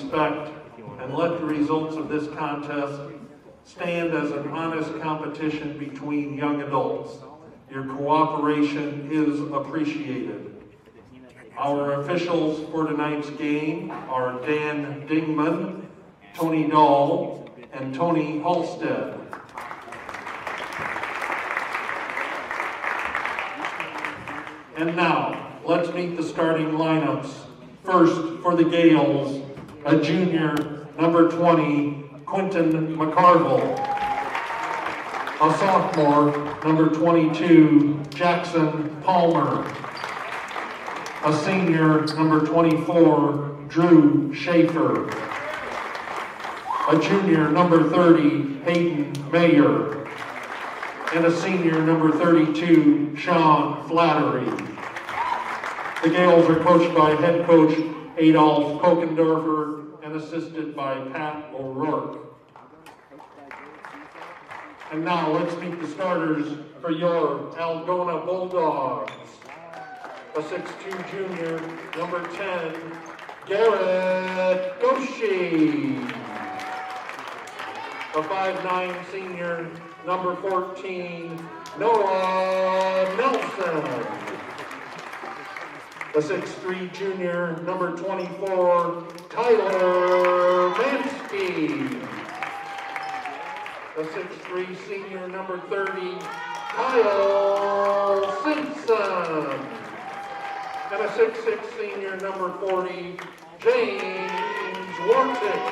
respect and let the results of this contest stand as an honest competition between young adults. Your cooperation is appreciated. Our officials for tonight's game are Dan Dingman, Tony Dahl, and Tony Halstead. And now, let's meet the starting lineups. First, for the Gales, a junior, number 20, Quentin Mccarvel. A sophomore, number 22, Jackson Palmer. A senior, number 24, Drew Schaefer. A junior, number 30, Hayden Mayer. And a senior, number 32, Sean Flattery. The Gales are coached by head coach Adolf Kokendorfer and assisted by Pat O'Rourke. And now let's meet the starters for your Algona Bulldogs. A 6'2 junior, number 10, Garrett Goshi. A 5'9 senior, number 14, Noah Nelson. A 6'3 junior, number 24, Tyler Mansky. A 6'3 senior, number 30, Kyle Simpson. And a 6'6 senior, number 40, James Wartick.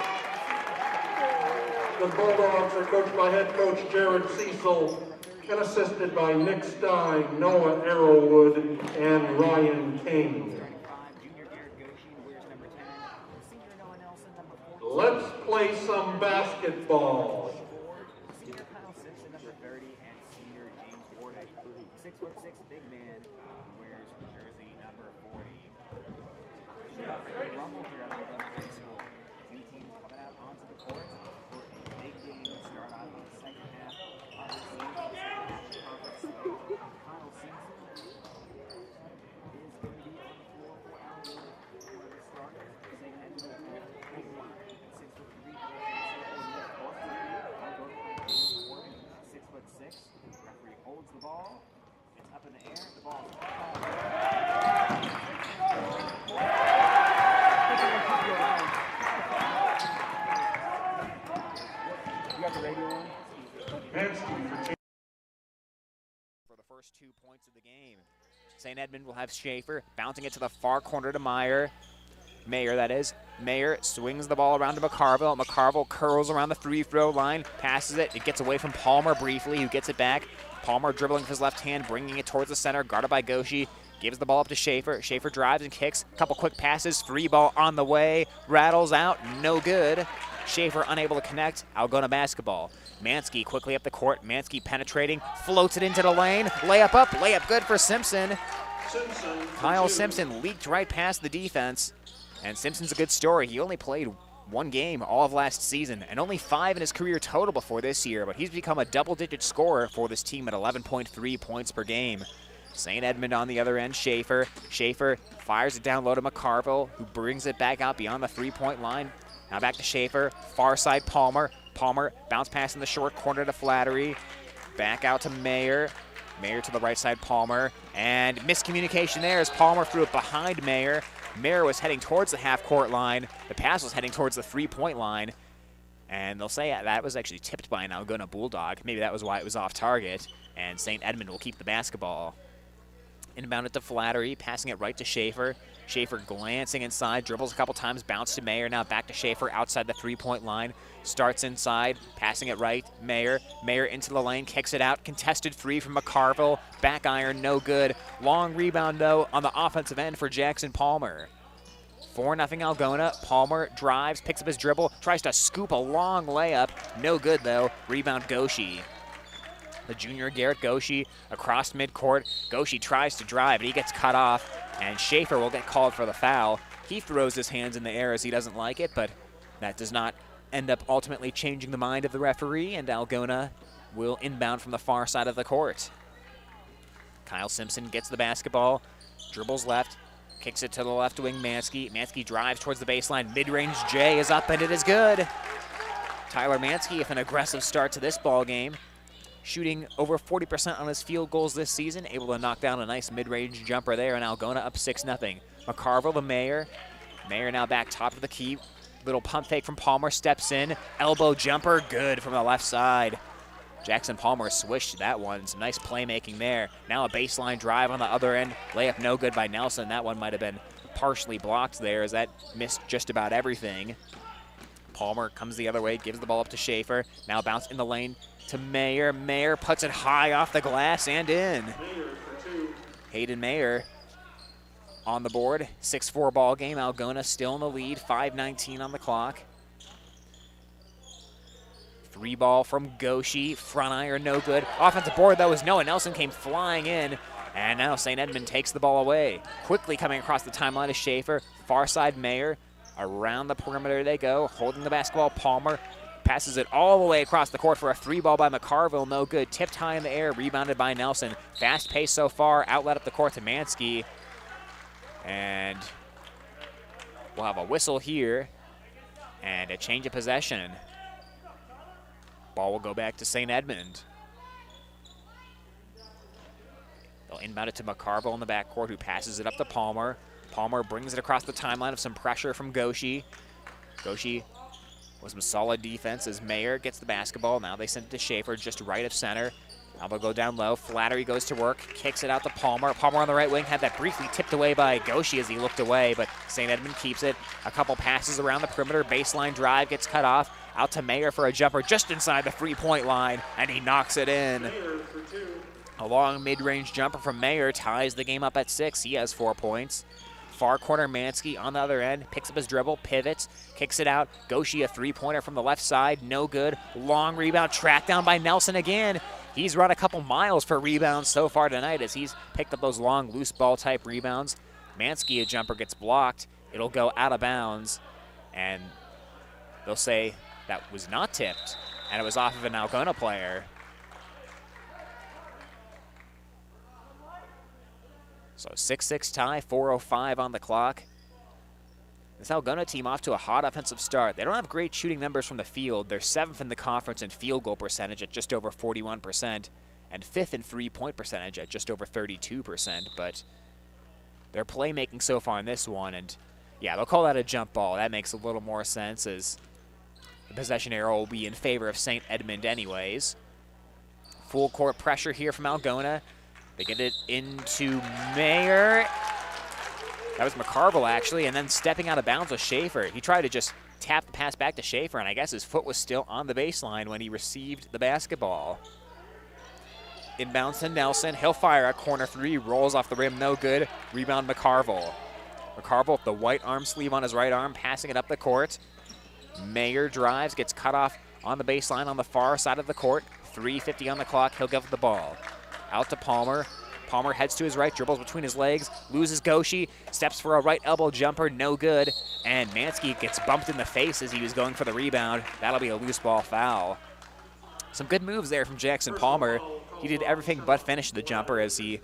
The Bulldogs are coached by head coach Jared Cecil and assisted by Nick Stein, Noah Arrowwood, and Ryan King. Let's play some basketball. For the first 2 points of the game, St. Edmond will have Schaefer bouncing it to the far corner to Mayer, that is. Mayer swings the ball around to McCarvel. McCarvel curls around the free throw line, passes it. It gets away from Palmer briefly, who gets it back. Palmer dribbling with his left hand, bringing it towards the center, guarded by Goshi. Gives the ball up to Schaefer. Schaefer drives and kicks. Couple quick passes. Free ball on the way. Rattles out. No good. Schaefer unable to connect. Algona basketball. Mansky quickly up the court. Mansky penetrating. Floats it into the lane. Layup up. Layup good for Simpson. Kyle Simpson leaked right past the defense. And Simpson's a good story. He only played one game all of last season and only 5 in his career total before this year, but he's become a double-digit scorer for this team at 11.3 points per game. St. Edmond on the other end, Schaefer. Schaefer fires it down low to McCarvel, who brings it back out beyond the three-point line. Now back to Schaefer, far side Palmer. Palmer bounce pass in the short corner to Flattery. Back out to Mayer. Mayer to the right side, Palmer. And miscommunication there as Palmer threw it behind Mayer. Mayer was heading towards the half-court line. The pass was heading towards the three-point line. And they'll say that was actually tipped by an Algona Bulldog. Maybe that was why it was off target. And St. Edmond will keep the basketball. Inbound it to Flattery, passing it right to Schaefer. Schaefer glancing inside, dribbles a couple times, bounce to Mayer, now back to Schaefer outside the three-point line. Starts inside, passing it right, Mayer. Mayer into the lane, kicks it out, contested three from McCarvel. Back iron, no good. Long rebound, though, on the offensive end for Jackson Palmer. 4-0 Algona. Palmer drives, picks up his dribble, tries to scoop a long layup. No good, though. Rebound, Goshi. The junior Garrett Goshi across midcourt. Goshi tries to drive, but he gets cut off, and Schaefer will get called for the foul. He throws his hands in the air as he doesn't like it, but that does not end up ultimately changing the mind of the referee, and Algona will inbound from the far side of the court. Kyle Simpson gets the basketball, dribbles left, Kicks it to the left wing, Mansky. Mansky drives towards the baseline. Mid-range J is up, and it is good. Tyler Mansky with an aggressive start to this ball game. Shooting over 40% on his field goals this season. Able to knock down a nice mid-range jumper there, and Algona up 6-0. McCarvel, the Mayer. Mayer now back top of the key. Little pump fake from Palmer, steps in. Elbow jumper, good from the left side. Jackson Palmer swished that one. Some nice playmaking there. Now a baseline drive on the other end. Layup no good by Nelson. That one might have been partially blocked there as that missed just about everything. Palmer comes the other way, gives the ball up to Schaefer. Now bounce in the lane to Mayer. Mayer puts it high off the glass and in. Hayden Mayer on the board. 6-4 ball game. Algona still in the lead. 5:19 on the clock. 3 ball from Goshi. Front iron, no good. Offensive board, though, is Noah Nelson came flying in. And now St. Edmond takes the ball away. Quickly coming across the timeline is Schaefer. Far side Mayer. Around the perimeter they go. Holding the basketball, Palmer. Passes it all the way across the court for a 3 ball by McCarvel. No good. Tipped high in the air. Rebounded by Nelson. Fast pace so far. Outlet up the court to Mansky. And we'll have a whistle here. And a change of possession. Ball will go back to St. Edmond. They'll inbound it to McCarvel in the backcourt, who passes it up to Palmer. Palmer brings it across the timeline of some pressure from Goshi. Goshi with some solid defense as Mayer gets the basketball. Now they send it to Schaefer, just right of center. Now they'll go down low. Flattery goes to work, kicks it out to Palmer. Palmer on the right wing had that briefly tipped away by Goshi as he looked away, but St. Edmond keeps it. A couple passes around the perimeter. Baseline drive gets cut off. Out to Mayer for a jumper just inside the 3-point line, and he knocks it in. A long mid-range jumper from Mayer ties the game up at 6. He has 4 points. Far corner Mansky on the other end, picks up his dribble, pivots, kicks it out. Goshi a 3-pointer from the left side, no good. Long rebound, tracked down by Nelson again. He's run a couple miles for rebounds so far tonight as he's picked up those long loose ball type rebounds. Mansky, a jumper gets blocked. It'll go out of bounds, and they'll say that was not tipped, and it was off of an Algona player. So 6-6 tie, 4:05 on the clock. This Algona team off to a hot offensive start. They don't have great shooting numbers from the field. They're 7th in the conference in field goal percentage at just over 41%, and 5th in three-point percentage at just over 32%, but they're playmaking so far in this one, and yeah, they'll call that a jump ball. That makes a little more sense as the possession arrow will be in favor of St. Edmond anyways. Full court pressure here from Algona. They get it into Mayer. That was McCarvel, actually, and then stepping out of bounds with Schaefer. He tried to just tap the pass back to Schaefer, and I guess his foot was still on the baseline when he received the basketball. Inbounds to Nelson. He'll fire a corner 3, rolls off the rim, no good. Rebound McCarvel. McCarvel with the white arm sleeve on his right arm, passing it up the court. Mayer drives, gets cut off on the baseline on the far side of the court. 3:50 on the clock, he'll give the ball. Out to Palmer. Palmer heads to his right, dribbles between his legs, loses Goshi, steps for a right elbow jumper, no good. And Mansky gets bumped in the face as he was going for the rebound. That'll be a loose ball foul. Some good moves there from Jackson Palmer. He did everything but finish the jumper as he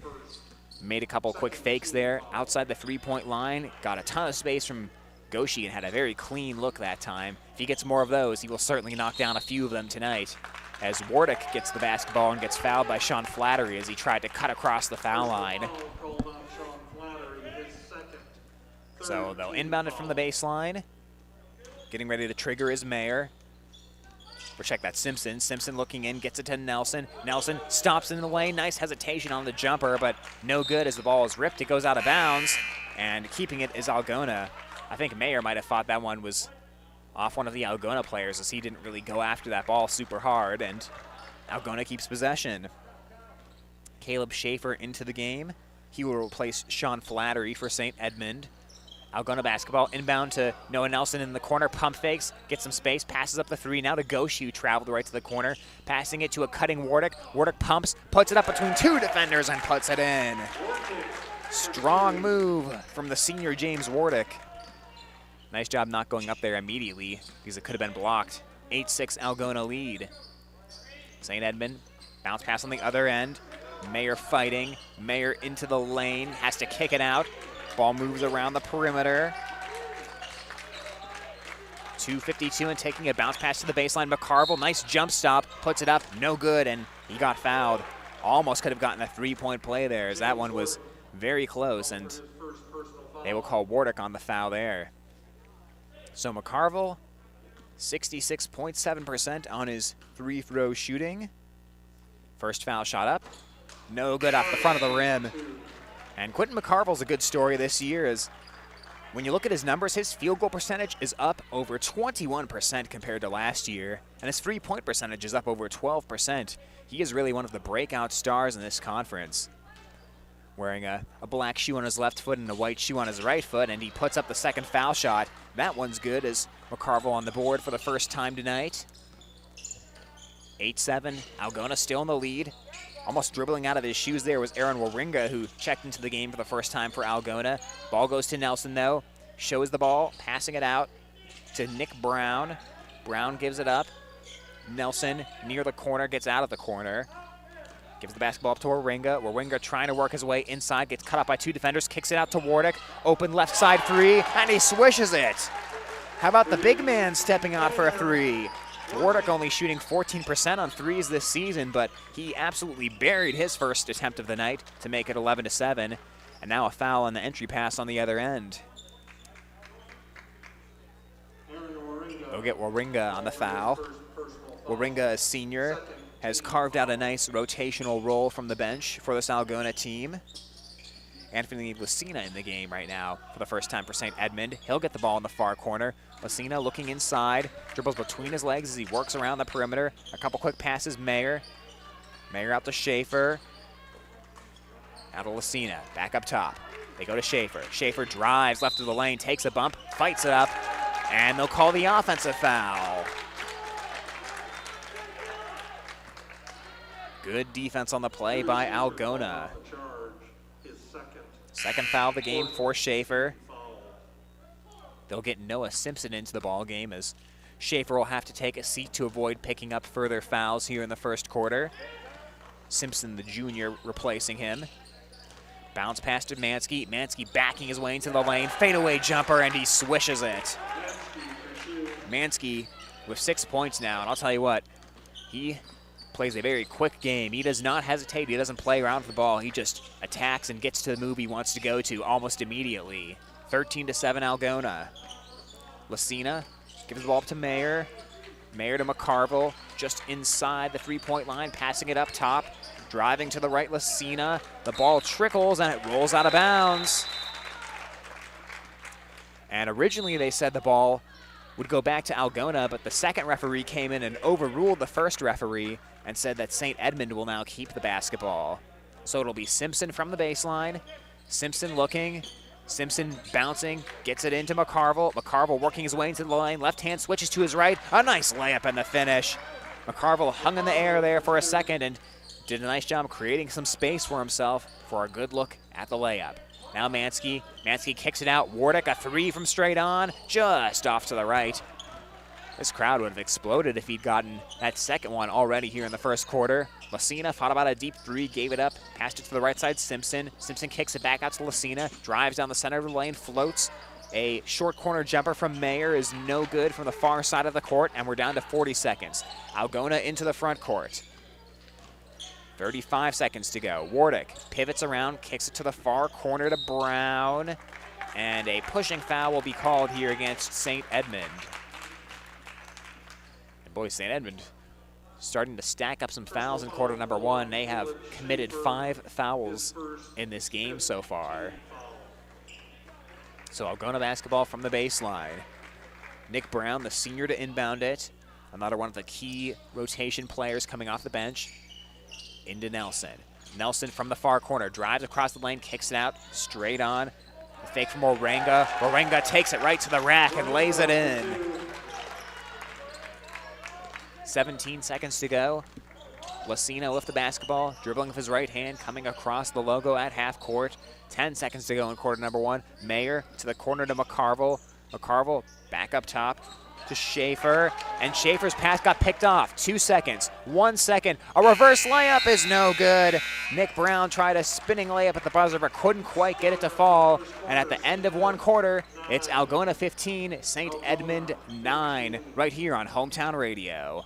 made a couple quick fakes there outside the 3-point line. Got a ton of space from Goshi and had a very clean look that time. If he gets more of those, he will certainly knock down a few of them tonight. As Wardick gets the basketball and gets fouled by Sean Flattery as he tried to cut across the foul line. So they'll inbound it from the baseline. Getting ready to trigger is Mayer. Or check that, Simpson. Simpson looking in, gets it to Nelson. Nelson stops in the lane. Nice hesitation on the jumper, but no good as the ball is ripped. It goes out of bounds, and keeping it is Algona. I think Mayer might have thought that one was off one of the Algona players as he didn't really go after that ball super hard, and Algona keeps possession. Caleb Schaefer into the game. He will replace Sean Flattery for St. Edmond. Algona basketball inbound to Noah Nelson in the corner, pump fakes, gets some space, passes up the 3, now to Goshi, who traveled right to the corner, passing it to a cutting Wardick. Wardick pumps, puts it up between 2 defenders and puts it in. Strong move from the senior James Wardick. Nice job not going up there immediately because it could have been blocked. 8-6 Algona lead. St. Edmond, bounce pass on the other end. Mayer fighting. Mayer into the lane, has to kick it out. Ball moves around the perimeter. 2:52 and taking a bounce pass to the baseline. McCarvel, nice jump stop, puts it up, no good, and he got fouled. Almost could have gotten a three-point play there, as that one was very close, and they will call Wardick on the foul there. So McCarvel, 66.7% on his free-throw shooting. First foul shot up, no good off the front of the rim. And Quentin McCarvel's a good story this year, as when you look at his numbers, his field goal percentage is up over 21% compared to last year, and his three-point percentage is up over 12%. He is really one of the breakout stars in this conference. Wearing a black shoe on his left foot and a white shoe on his right foot, and he puts up the second foul shot. That one's good, as McCarvel on the board for the first time tonight. 8-7, Algona still in the lead. Almost dribbling out of his shoes there was Aaron Waringa, who checked into the game for the first time for Algona. Ball goes to Nelson, though. Shows the ball, passing it out to Nick Brown. Brown gives it up. Nelson near the corner, gets out of the corner. Gives the basketball up to Waringa. Waringa trying to work his way inside, gets cut off by two defenders, kicks it out to Wardick. Open left side three, and he swishes it. How about the big man stepping out for a three? Wardick only shooting 14% on threes this season, but he absolutely buried his first attempt of the night to make it 11-7. And now a foul on the entry pass on the other end. They'll get Waringa on the foul. Waringa, a senior, has carved out a nice rotational role from the bench for this Algona team. Anthony Lucina in the game right now for the first time for St. Edmond. He'll get the ball in the far corner. Lucina looking inside, dribbles between his legs as he works around the perimeter. A couple quick passes, Mayer. Mayer out to Schaefer. Out to Lucina, back up top. They go to Schaefer. Schaefer drives left of the lane, takes a bump, fights it up, and they'll call the offensive foul. Good defense on the play by Algona. Second foul of the game for Schaefer. They'll get Noah Simpson into the ball game, as Schaefer will have to take a seat to avoid picking up further fouls here in the first quarter. Simpson, the junior, replacing him. Bounce pass to Mansky. Mansky backing his way into the lane. Fadeaway jumper, and he swishes it. Mansky with 6 points now, and I'll tell you what, he plays a very quick game. He does not hesitate. He doesn't play around with the ball. He just attacks and gets to the move he wants to go to almost immediately. 13-7 Algona. Lucina gives the ball up to Mayer. Mayer to McCarvel, just inside the three-point line, passing it up top. Driving to the right, Lucina. The ball trickles and it rolls out of bounds. And originally they said the ball would go back to Algona, but the second referee came in and overruled the first referee and said that St. Edmond will now keep the basketball. So it'll be Simpson from the baseline. Simpson looking. Simpson bouncing, gets it into McCarvel. McCarvel working his way into the lane. Left hand switches to his right. A nice layup in the finish. McCarvel hung in the air there for a second and did a nice job creating some space for himself for a good look at the layup. Now Mansky. Mansky kicks it out. Wardick, a three from straight on, just off to the right. This crowd would have exploded if he'd gotten that second one already here in the first quarter. Lucina fought about a deep three, gave it up, passed it to the right side, Simpson. Simpson kicks it back out to Lucina, drives down the center of the lane, floats. A short corner jumper from Mayer is no good from the far side of the court, and we're down to 40 seconds. Algona into the front court. 35 seconds to go. Wardick pivots around, kicks it to the far corner to Brown, and a pushing foul will be called here against St. Edmond. And boy, St. Edmond starting to stack up some fouls in quarter number one. They have committed 5 fouls in this game so far. So Algona basketball from the baseline. Nick Brown, the senior, to inbound it. Another one of the key rotation players coming off the bench. Into Nelson. Nelson from the far corner, drives across the lane, kicks it out, straight on. A fake from Waringa. Waringa takes it right to the rack and lays it in. 17 seconds to go. Lucina with the basketball, dribbling with his right hand, coming across the logo at half court. 10 seconds to go in quarter number one. Mayer to the corner to McCarvel. McCarvel back up top. to Schaefer, and Schaefer's pass got picked off. 2 seconds, 1 second. A reverse layup is no good. Nick Brown tried a spinning layup at the buzzer, but couldn't quite get it to fall. And at the end of 1 quarter, it's Algona 15, St. Edmond 9, right here on Hometown Radio.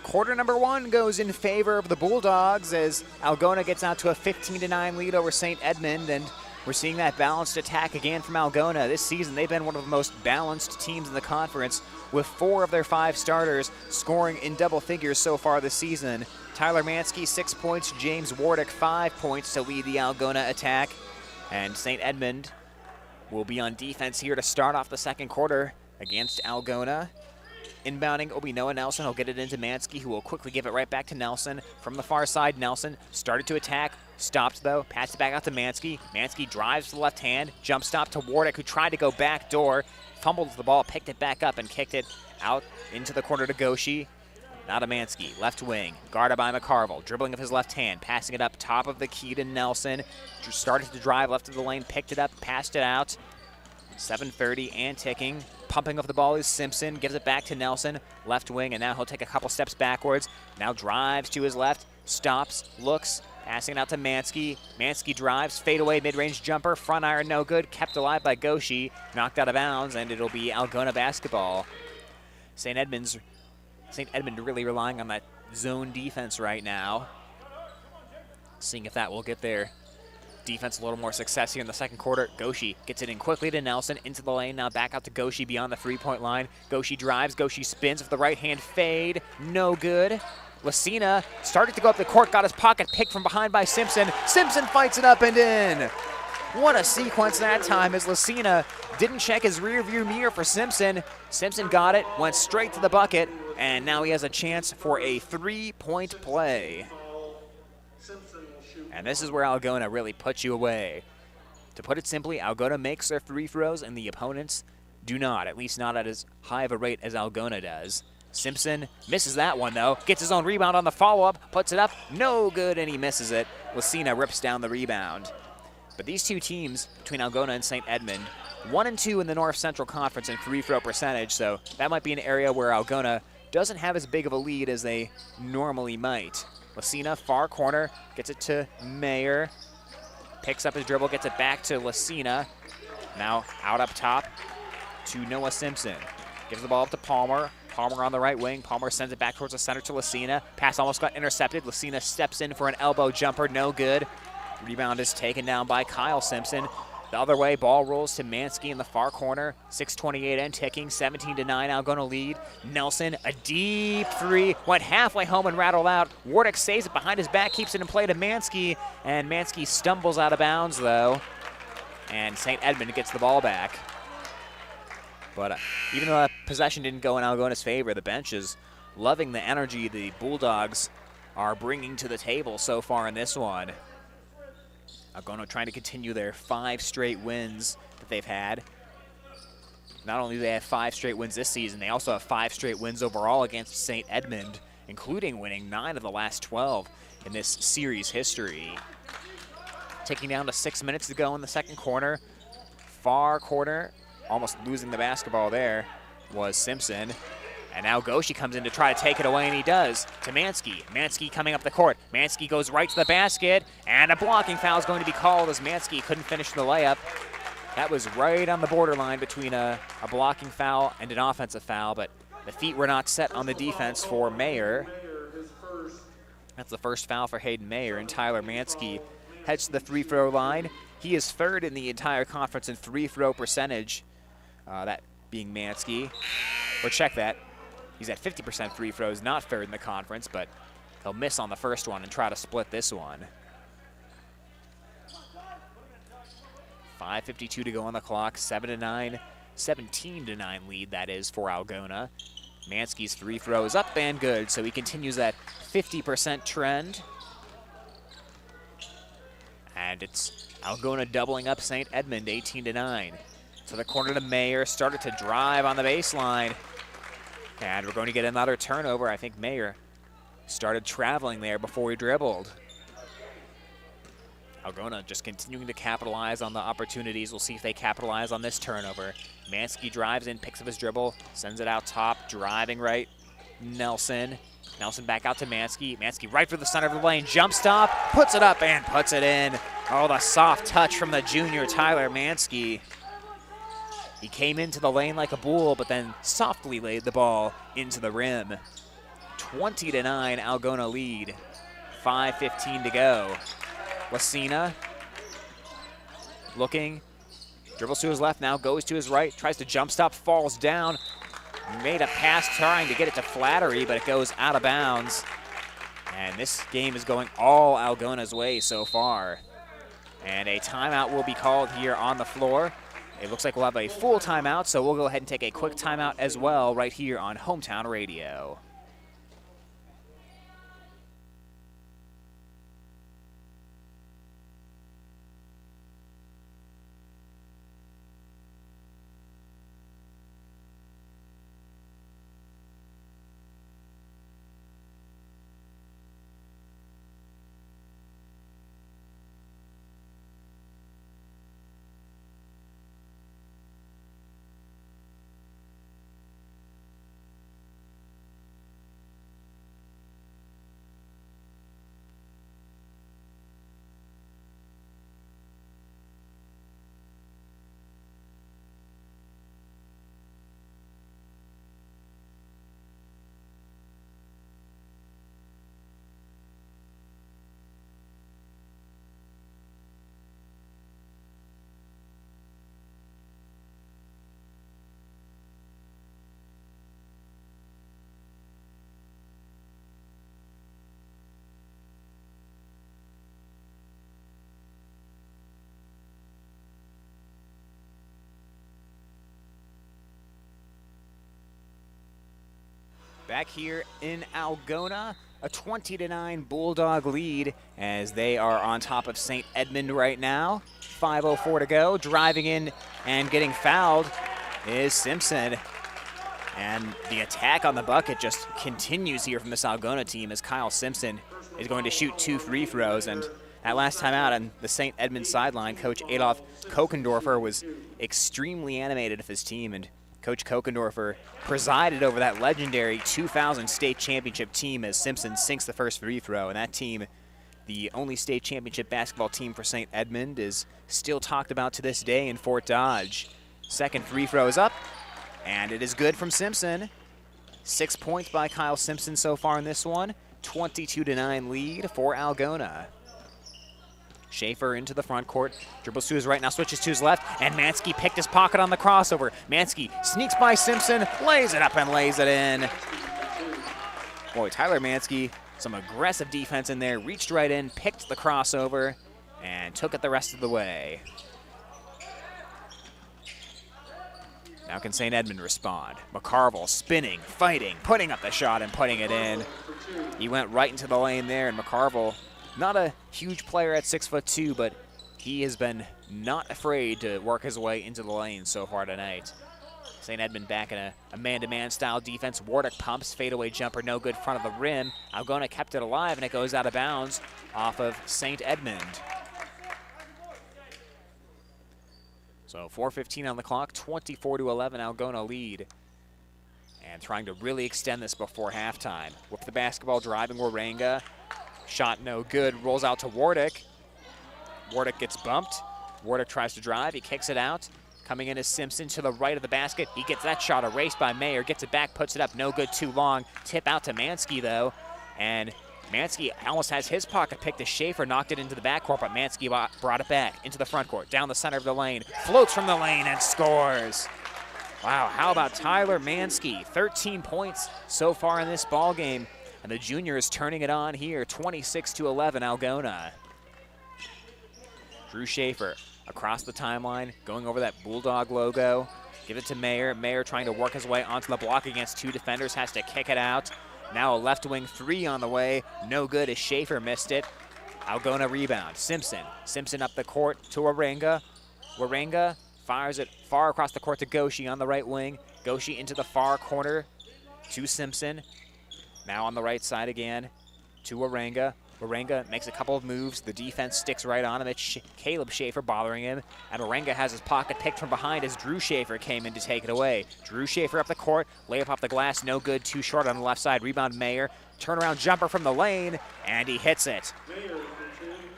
Quarter number 1 goes in favor of the Bulldogs as Algona gets out to a 15-9 lead over St. Edmond, and we're seeing that balanced attack again from Algona. This season, they've been one of the most balanced teams in the conference, with 4 of their 5 starters scoring in double figures so far this season. Tyler Mansky, 6 points. James Wardick, 5 points to lead the Algona attack. And St. Edmond will be on defense here to start off the second quarter against Algona. Inbounding will be Noah Nelson. He'll get it into Mansky, who will quickly give it right back to Nelson. From the far side, Nelson started to attack, stopped though, passed it back out to Mansky. Mansky drives to the left hand, jump stop to Wardick, who tried to go back door, fumbled the ball, picked it back up, and kicked it out into the corner to Goshi. Now to Mansky, left wing, guarded by McCarvel, dribbling of his left hand, passing it up top of the key to Nelson. Started to drive left of the lane, picked it up, passed it out. 7:30 and ticking. Pumping of the ball is Simpson, gives it back to Nelson, left wing, and now he'll take a couple steps backwards. Now drives to his left, stops, looks, passing it out to Mansky. Mansky drives, fadeaway mid-range jumper, front iron no good, kept alive by Goshi, knocked out of bounds, and it'll be Algona basketball. St. Edmond really relying on that zone defense right now. Seeing if that will get their defense a little more success here in the second quarter. Goshi gets it in quickly to Nelson, into the lane, now back out to Goshi beyond the three-point line. Goshi drives, Goshi spins with the right-hand fade, no good. Lucina started to go up the court, got his pocket picked from behind by Simpson. Simpson fights it up and in. What a sequence that time as Lucina didn't check his rear-view mirror for Simpson. Simpson got it, went straight to the bucket, and now he has a chance for a three-point play. And this is where Algona really puts you away. To put it simply, Algona makes their free throws and the opponents do not, at least not at as high of a rate as Algona does. Simpson misses that one though, gets his own rebound on the follow-up, puts it up, no good, and he misses it. Lucina rips down the rebound. But these two teams, between Algona and St. Edmond, 1 and 2 in the North Central Conference in free throw percentage, so that might be an area where Algona doesn't have as big of a lead as they normally might. Lucina, far corner, gets it to Mayer, picks up his dribble, gets it back to Lucina. Now out up top to Noah Simpson. Gives the ball up to Palmer. Palmer on the right wing. Palmer sends it back towards the center to Lucina. Pass almost got intercepted. Lucina steps in for an elbow jumper, no good. Rebound is taken down by Kyle Simpson. The other way, ball rolls to Mansky in the far corner. 6:28 and ticking, 17-9, Algona lead. Nelson, a deep three, went halfway home and rattled out. Wardick saves it behind his back, keeps it in play to Mansky, and Mansky stumbles out of bounds though. And St. Edmond gets the ball back. But even though that possession didn't go in Algona's favor, the bench is loving the energy the Bulldogs are bringing to the table so far in this one. Algona trying to continue their 5 straight wins that they've had. Not only do they have 5 straight wins this season, they also have 5 straight wins overall against St. Edmond, including winning 9 of the last 12 in this series history. Taking down to 6 minutes to go in the second quarter. Far corner, almost losing the basketball there, was Simpson. And now Goshi comes in to try to take it away, and he does, to Mansky. Mansky coming up the court. Mansky goes right to the basket, and a blocking foul is going to be called as Mansky couldn't finish the layup. That was right on the borderline between a blocking foul and an offensive foul, but the feet were not set on the defense for Mayer. That's the first foul for Hayden Mayer, and Tyler Mansky heads to the free-throw line. He is third in the entire conference in free-throw percentage, that being Mansky. Or check that. He's at 50% free throws, not third in the conference, but he'll miss on the first one and try to split this one. 5:52 to go on the clock, 7-9, 17-9 lead, that is, for Algona. Mansky's free throw is up and good, so he continues that 50% trend. And it's Algona doubling up St. Edmond, 18-9. To the corner to Mayer, started to drive on the baseline. And we're going to get another turnover. I think Mayer started traveling there before he dribbled. Algona just continuing to capitalize on the opportunities. We'll see if they capitalize on this turnover. Mansky drives in, picks up his dribble, sends it out top, driving right. Nelson back out to Mansky. Mansky right through the center of the lane, jump stop, puts it up and puts it in. Oh, the soft touch from the junior Tyler Mansky. He came into the lane like a bull, but then softly laid the ball into the rim. 20-9, Algona lead. 5:15 to go. Lassina looking, dribbles to his left, now goes to his right, tries to jump stop, falls down. Made a pass trying to get it to Flattery, but it goes out of bounds. And this game is going all Algona's way so far. And a timeout will be called here on the floor. It looks like we'll have a full timeout, so we'll go ahead and take a quick timeout as well right here on Hometown Radio. Back here in Algona, a 20-9 Bulldog lead as they are on top of St. Edmond right now. 5:04 to go. Driving in and getting fouled is Simpson. And the attack on the bucket just continues here from this Algona team as Kyle Simpson is going to shoot 2 free throws. And that last time out on the St. Edmond sideline, Coach Adolf Kokendorfer was extremely animated with his team, and Coach Kokendorfer presided over that legendary 2000 state championship team as Simpson sinks the first free throw. And that team, the only state championship basketball team for St. Edmond, is still talked about to this day in Fort Dodge. Second free throw is up, and it is good from Simpson. 6 points by Kyle Simpson so far in this one. 22-9 lead for Algona. Schaefer into the front court, dribbles to his right, now switches to his left, and Mansky picked his pocket on the crossover. Mansky sneaks by Simpson, lays it up and lays it in. Boy, Tyler Mansky, some aggressive defense in there, reached right in, picked the crossover, and took it the rest of the way. Now can St. Edmond respond? Mccarvel spinning, fighting, putting up the shot and putting it in. He went right into the lane there, and Mccarvel, not a huge player at 6'2", but he has been not afraid to work his way into the lane so far tonight. St. Edmond back in a man-to-man style defense. Wardick pumps, fadeaway jumper, no good front of the rim. Algona kept it alive, and it goes out of bounds off of St. Edmond. So 4:15 on the clock, 24-11 Algona lead. and trying to really extend this before halftime. With the basketball driving Waranga. Shot no good, rolls out to Wardick. Wardick gets bumped. Wardick tries to drive, he kicks it out. Coming in is Simpson to the right of the basket. He gets that shot erased by Mayer, gets it back, puts it up, no good, too long. Tip out to Mansky though, and Mansky almost has his pocket picked as Schaefer knocked it into the backcourt, but Mansky brought it back into the front court, down the center of the lane, floats from the lane and scores. Wow, how about Tyler Mansky? 13 points so far in this ball game, and the junior is turning it on here, 26-11 Algona. Drew Schaefer across the timeline, going over that Bulldog logo. Give it to Mayer. Mayer trying to work his way onto the block against two defenders, has to kick it out. Now a left wing three on the way. No good as Schaefer missed it. Algona rebound. Simpson. Simpson up the court to Waranga. Waranga fires it far across the court to Goshi on the right wing. Goshi into the far corner to Simpson. Now on the right side again to Waranga. Waranga makes a couple of moves. The defense sticks right on him. It's Caleb Schaefer bothering him. And Waranga has his pocket picked from behind as Drew Schaefer came in to take it away. Drew Schaefer up the court. Layup off the glass. No good. Too short on the left side. Rebound Mayer. Turnaround jumper from the lane. And he hits it.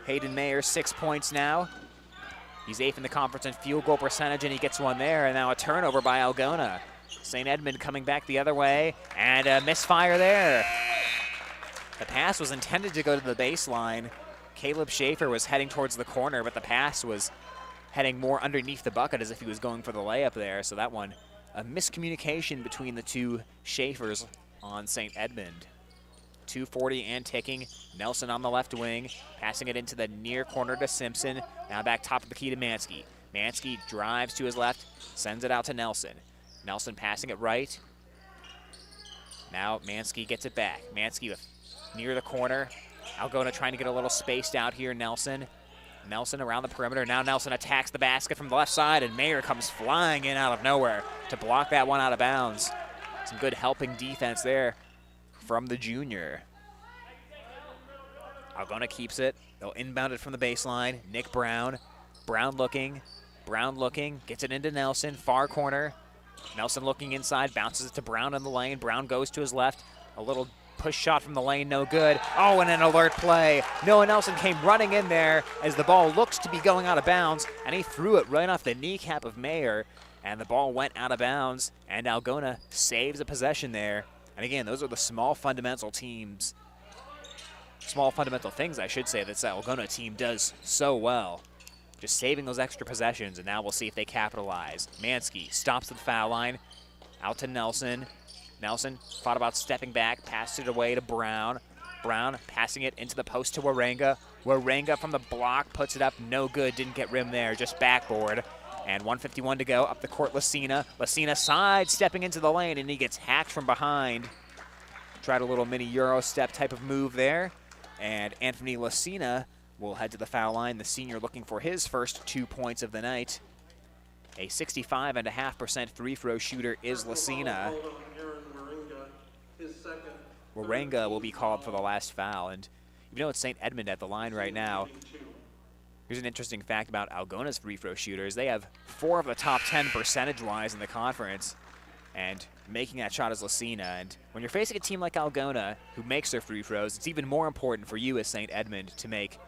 Hayden Mayer, 6 points now. He's 8th in the conference in field goal percentage, and he gets one there. And now a turnover by Algona. St. Edmond coming back the other way. And a misfire there. The pass was intended to go to the baseline. Caleb Schaefer was heading towards the corner, but the pass was heading more underneath the bucket as if he was going for the layup there. So that one, a miscommunication between the two Schaefers on St. Edmond. 2:40 and ticking. Nelson on the left wing, passing it into the near corner to Simpson. Now back top of the key to Mansky. Mansky drives to his left, sends it out to Nelson. Nelson passing it right. Now Mansky gets it back. Mansky with near the corner. Algona trying to get a little spaced out here. Nelson around the perimeter. Now Nelson attacks the basket from the left side, and Mayer comes flying in out of nowhere to block that one out of bounds. Some good helping defense there from the junior. Algona keeps it. They'll inbound it from the baseline. Nick Brown. Brown looking, gets it into Nelson, far corner. Nelson looking inside, bounces it to Brown in the lane. Brown goes to his left. A little push shot from the lane, no good. Oh, and an alert play. Noah Nelson came running in there as the ball looked to be going out of bounds, and he threw it right off the kneecap of Mayer, and the ball went out of bounds, and Algona saves a possession there. And again, those are the small fundamental things, I should say, that this Algona team does so well. Just saving those extra possessions, and now we'll see if they capitalize. Mansky stops at the foul line, out to Nelson. Nelson thought about stepping back, passed it away to Brown. Brown passing it into the post to Waranga. Waranga from the block puts it up, no good, didn't get rim there, just backboard. And 1:51 to go, up the court Lucina. Lucina side stepping into the lane, and he gets hacked from behind. Tried a little mini Euro step type of move there. And Anthony Lucina will head to the foul line, the senior looking for his first 2 points of the night. A 65.5% free throw shooter is Lucina. Waranga will be called for the last foul, and you know it's St. Edmond at the line right now. Here's an interesting fact about Algona's free throw shooters. They have 4 of the top 10 percentage-wise in the conference, and making that shot is Lucina. And when you're facing a team like Algona, who makes their free throws, it's even more important for you as St. Edmond to make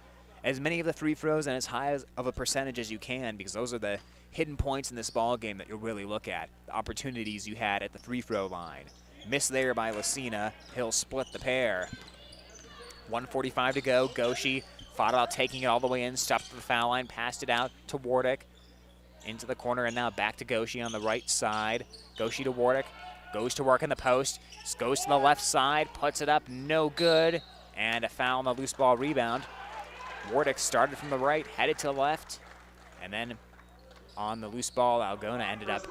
as many of the free throws and as high of a percentage as you can, because those are the hidden points in this ball game that you'll really look at, the opportunities you had at the free throw line. Missed there by Lucina. He'll split the pair. 1:45 to go. Goshi fought about taking it all the way in, stopped at the foul line, passed it out to Wardick. Into the corner, and now back to Goshi on the right side. Goshi to Wardick. Goes to work in the post. Goes to the left side. Puts it up. No good. And a foul on the loose ball rebound. Wardick started from the right, headed to the left. And then on the loose ball, Algona ended up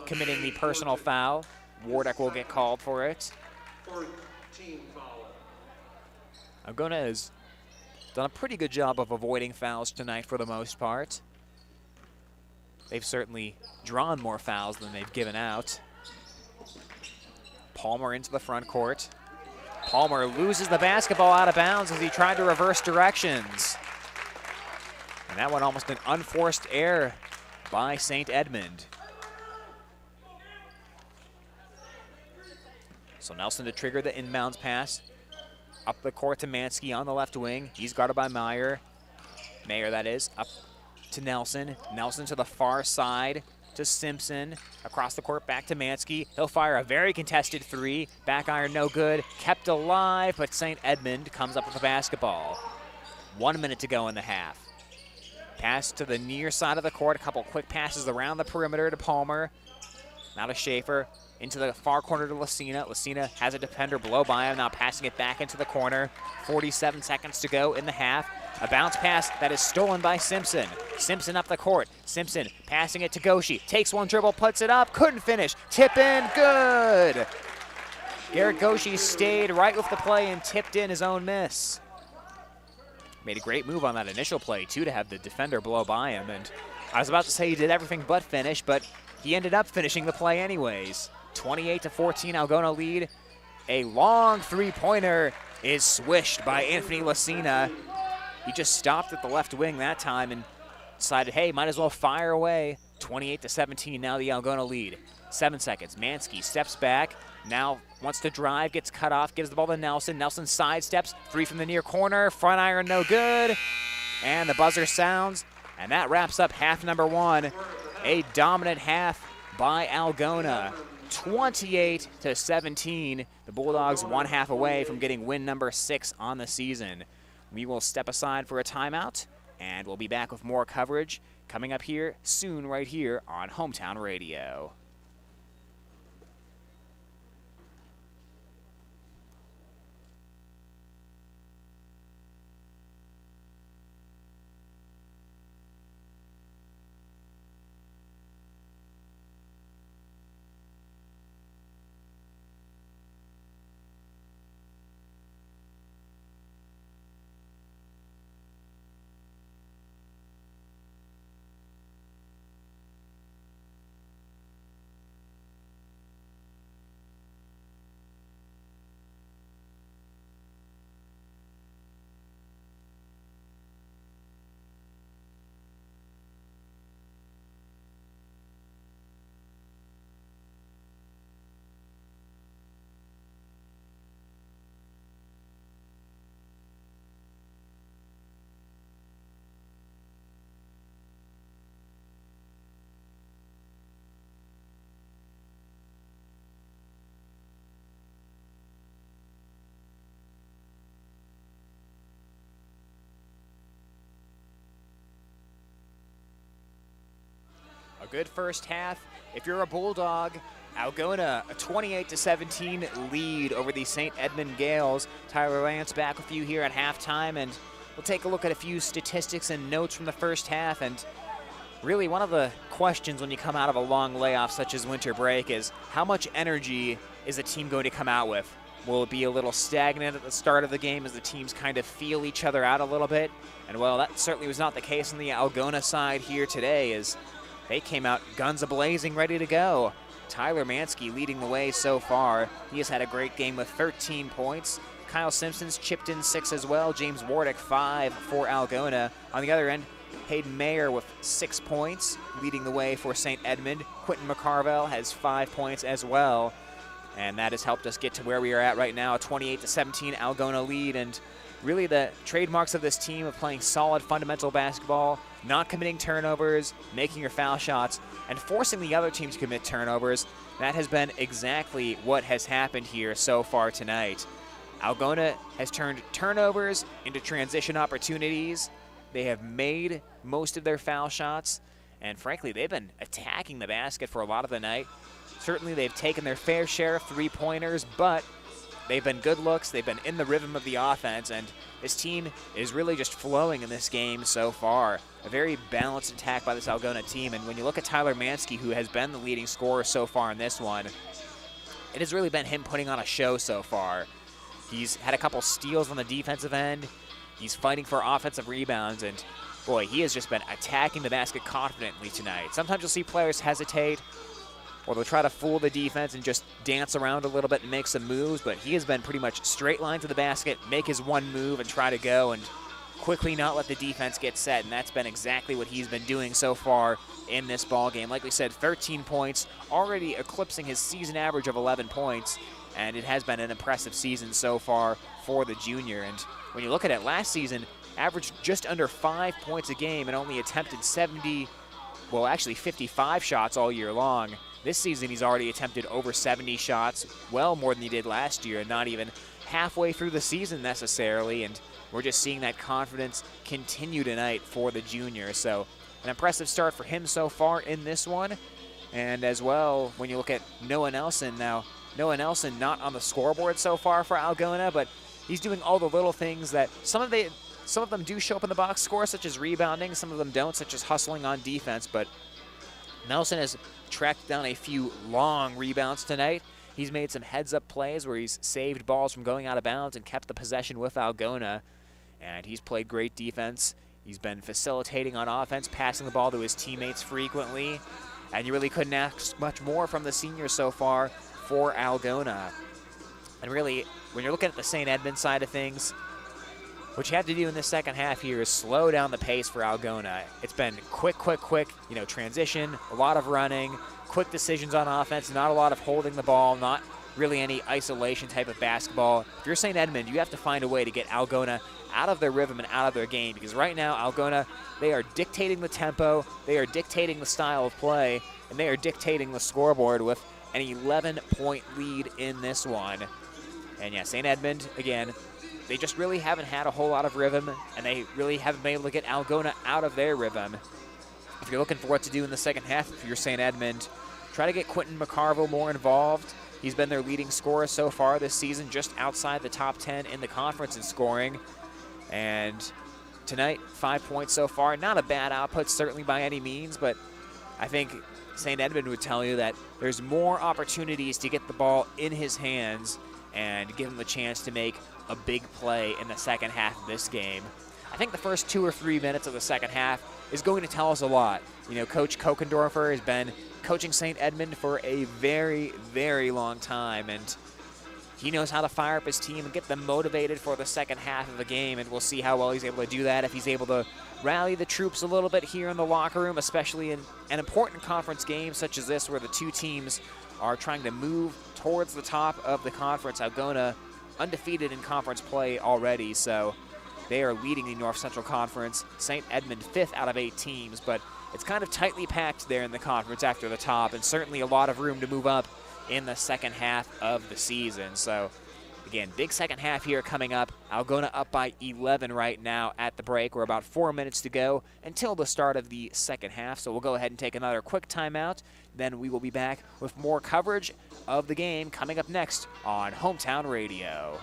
committing the personal foul. Wardick will get called for it. Algona has done a pretty good job of avoiding fouls tonight for the most part. They've certainly drawn more fouls than they've given out. Palmer into the front court. Palmer loses the basketball out of bounds as he tried to reverse directions. And that one almost an unforced error by St. Edmond. So Nelson to trigger the inbounds pass. Up the court to Mansky on the left wing. He's guarded by Mayer, that is. Up to Nelson. Nelson to the far side to Simpson. Across the court back to Mansky. He'll fire a very contested three. Back iron no good. Kept alive, but St. Edmond comes up with the basketball. 1 minute to go in the half. Pass to the near side of the court. A couple quick passes around the perimeter to Palmer. Now to Schaefer. Into the far corner to Lucina. Lucina has a defender blow by him, now passing it back into the corner. 47 seconds to go in the half. A bounce pass that is stolen by Simpson. Simpson up the court. Simpson passing it to Goshi. Takes one dribble, puts it up, couldn't finish. Tip in, good. Garrett Goshi stayed right with the play and tipped in his own miss. Made a great move on that initial play, too, to have the defender blow by him. And I was about to say he did everything but finish, but he ended up finishing the play anyways. 28-14, Algona lead. A long three-pointer is swished by Anthony Lucina. He just stopped at the left wing that time and decided, hey, might as well fire away. 28-17, now the Algona lead. 7 seconds, Mansky steps back, now wants to drive, gets cut off, gives the ball to Nelson. Nelson sidesteps, three from the near corner, front iron no good. And the buzzer sounds, and that wraps up half number one. A dominant half by Algona. 28-17. The Bulldogs 1 half away from getting win number 6 on the season. We will step aside for a timeout, and we'll be back with more coverage coming up here soon right here on Hometown Radio. A good first half. If you're a Bulldog, Algona a 28-17 lead over the St. Edmond Gales. Tyler Lance back with you here at halftime, and we'll take a look at a few statistics and notes from the first half. And really one of the questions when you come out of a long layoff such as winter break is how much energy is the team going to come out with? Will it be a little stagnant at the start of the game as the teams kind of feel each other out a little bit? And well, that certainly was not the case on the Algona side here today, as they came out guns a-blazing, ready to go. Tyler Mansky leading the way so far. He has had a great game with 13 points. Kyle Simpson's chipped in 6 as well. James Wardick 5 for Algona. On the other end, Hayden Mayer with 6 points, leading the way for St. Edmond. Quentin Mccarvel has 5 points as well. And that has helped us get to where we are at right now, a 28-17 Algona lead. And really the trademarks of this team of playing solid fundamental basketball, not committing turnovers, making your foul shots, and forcing the other team to commit turnovers. That has been exactly what has happened here so far tonight. Algona has turned turnovers into transition opportunities. They have made most of their foul shots, and frankly, they've been attacking the basket for a lot of the night. Certainly, they've taken their fair share of three-pointers, but they've been good looks. They've been in the rhythm of the offense, and this team is really just flowing in this game so far. A very balanced attack by this Algona team, and when you look at Tyler Mansky, who has been the leading scorer so far in this one, it has really been him putting on a show so far. He's had a couple steals on the defensive end. He's fighting for offensive rebounds, and boy, he has just been attacking the basket confidently tonight. Sometimes you'll see players hesitate, or they'll try to fool the defense and just dance around a little bit and make some moves, but he has been pretty much straight line to the basket, make his one move and try to go and quickly not let the defense get set, and that's been exactly what he's been doing so far in this ball game. Like we said, 13 points, already eclipsing his season average of 11 points. and it has been an impressive season so far for the junior. And when you look at it, last season, averaged just under 5 points a game and only attempted 55 shots all year long. This season, he's already attempted over 70 shots, well more than he did last year, and not even halfway through the season necessarily. And we're just seeing that confidence continue tonight for the junior. So an impressive start for him so far in this one. And as well, when you look at Noah Nelson now, Noah Nelson not on the scoreboard so far for Algona, but he's doing all the little things that some of them do show up in the box score, such as rebounding. Some of them don't, such as hustling on defense. But Nelson has tracked down a few long rebounds tonight. He's made some heads-up plays where he's saved balls from going out of bounds and kept the possession with Algona. And he's played great defense. He's been facilitating on offense, passing the ball to his teammates frequently. And you really couldn't ask much more from the senior so far for Algona. And really, when you're looking at the St. Edmond side of things, what you have to do in this second half here is slow down the pace for Algona. It's been quick, transition, a lot of running, quick decisions on offense, not a lot of holding the ball, not really any isolation type of basketball. If you're St. Edmond, you have to find a way to get Algona out of their rhythm and out of their game, because right now, Algona, they are dictating the tempo, they are dictating the style of play, and they are dictating the scoreboard with an 11-point lead in this one. And yeah, St. Edmond, again, they just really haven't had a whole lot of rhythm, and they really haven't been able to get Algona out of their rhythm. If you're looking for what to do in the second half, if you're St. Edmond, try to get Quentin Mccarvel more involved. He's been their leading scorer so far this season, just outside the top 10 in the conference in scoring. And tonight, 5 points so far. Not a bad output, certainly by any means, but I think St. Edmond would tell you that there's more opportunities to get the ball in his hands and give him the chance to make a big play in the second half of this game. I think the first 2 or 3 minutes of the second half is going to tell us a lot. You know, Coach Kokendorfer has been coaching St. Edmond for a very, very long time, and he knows how to fire up his team and get them motivated for the second half of the game, and we'll see how well he's able to do that, if he's able to rally the troops a little bit here in the locker room, especially in an important conference game such as this, where the two teams are trying to move towards the top of the conference. Algona undefeated in conference play already, so they are leading the North Central Conference. St. Edmond 5th out of 8 teams, but it's kind of tightly packed there in the conference after the top, and certainly a lot of room to move up in the second half of the season. So again, big second half here coming up. Algona up by 11 right now at the break. We're about 4 minutes to go until the start of the second half, so we'll go ahead and take another quick timeout. Then we will be back with more coverage of the game coming up next on Hometown Radio.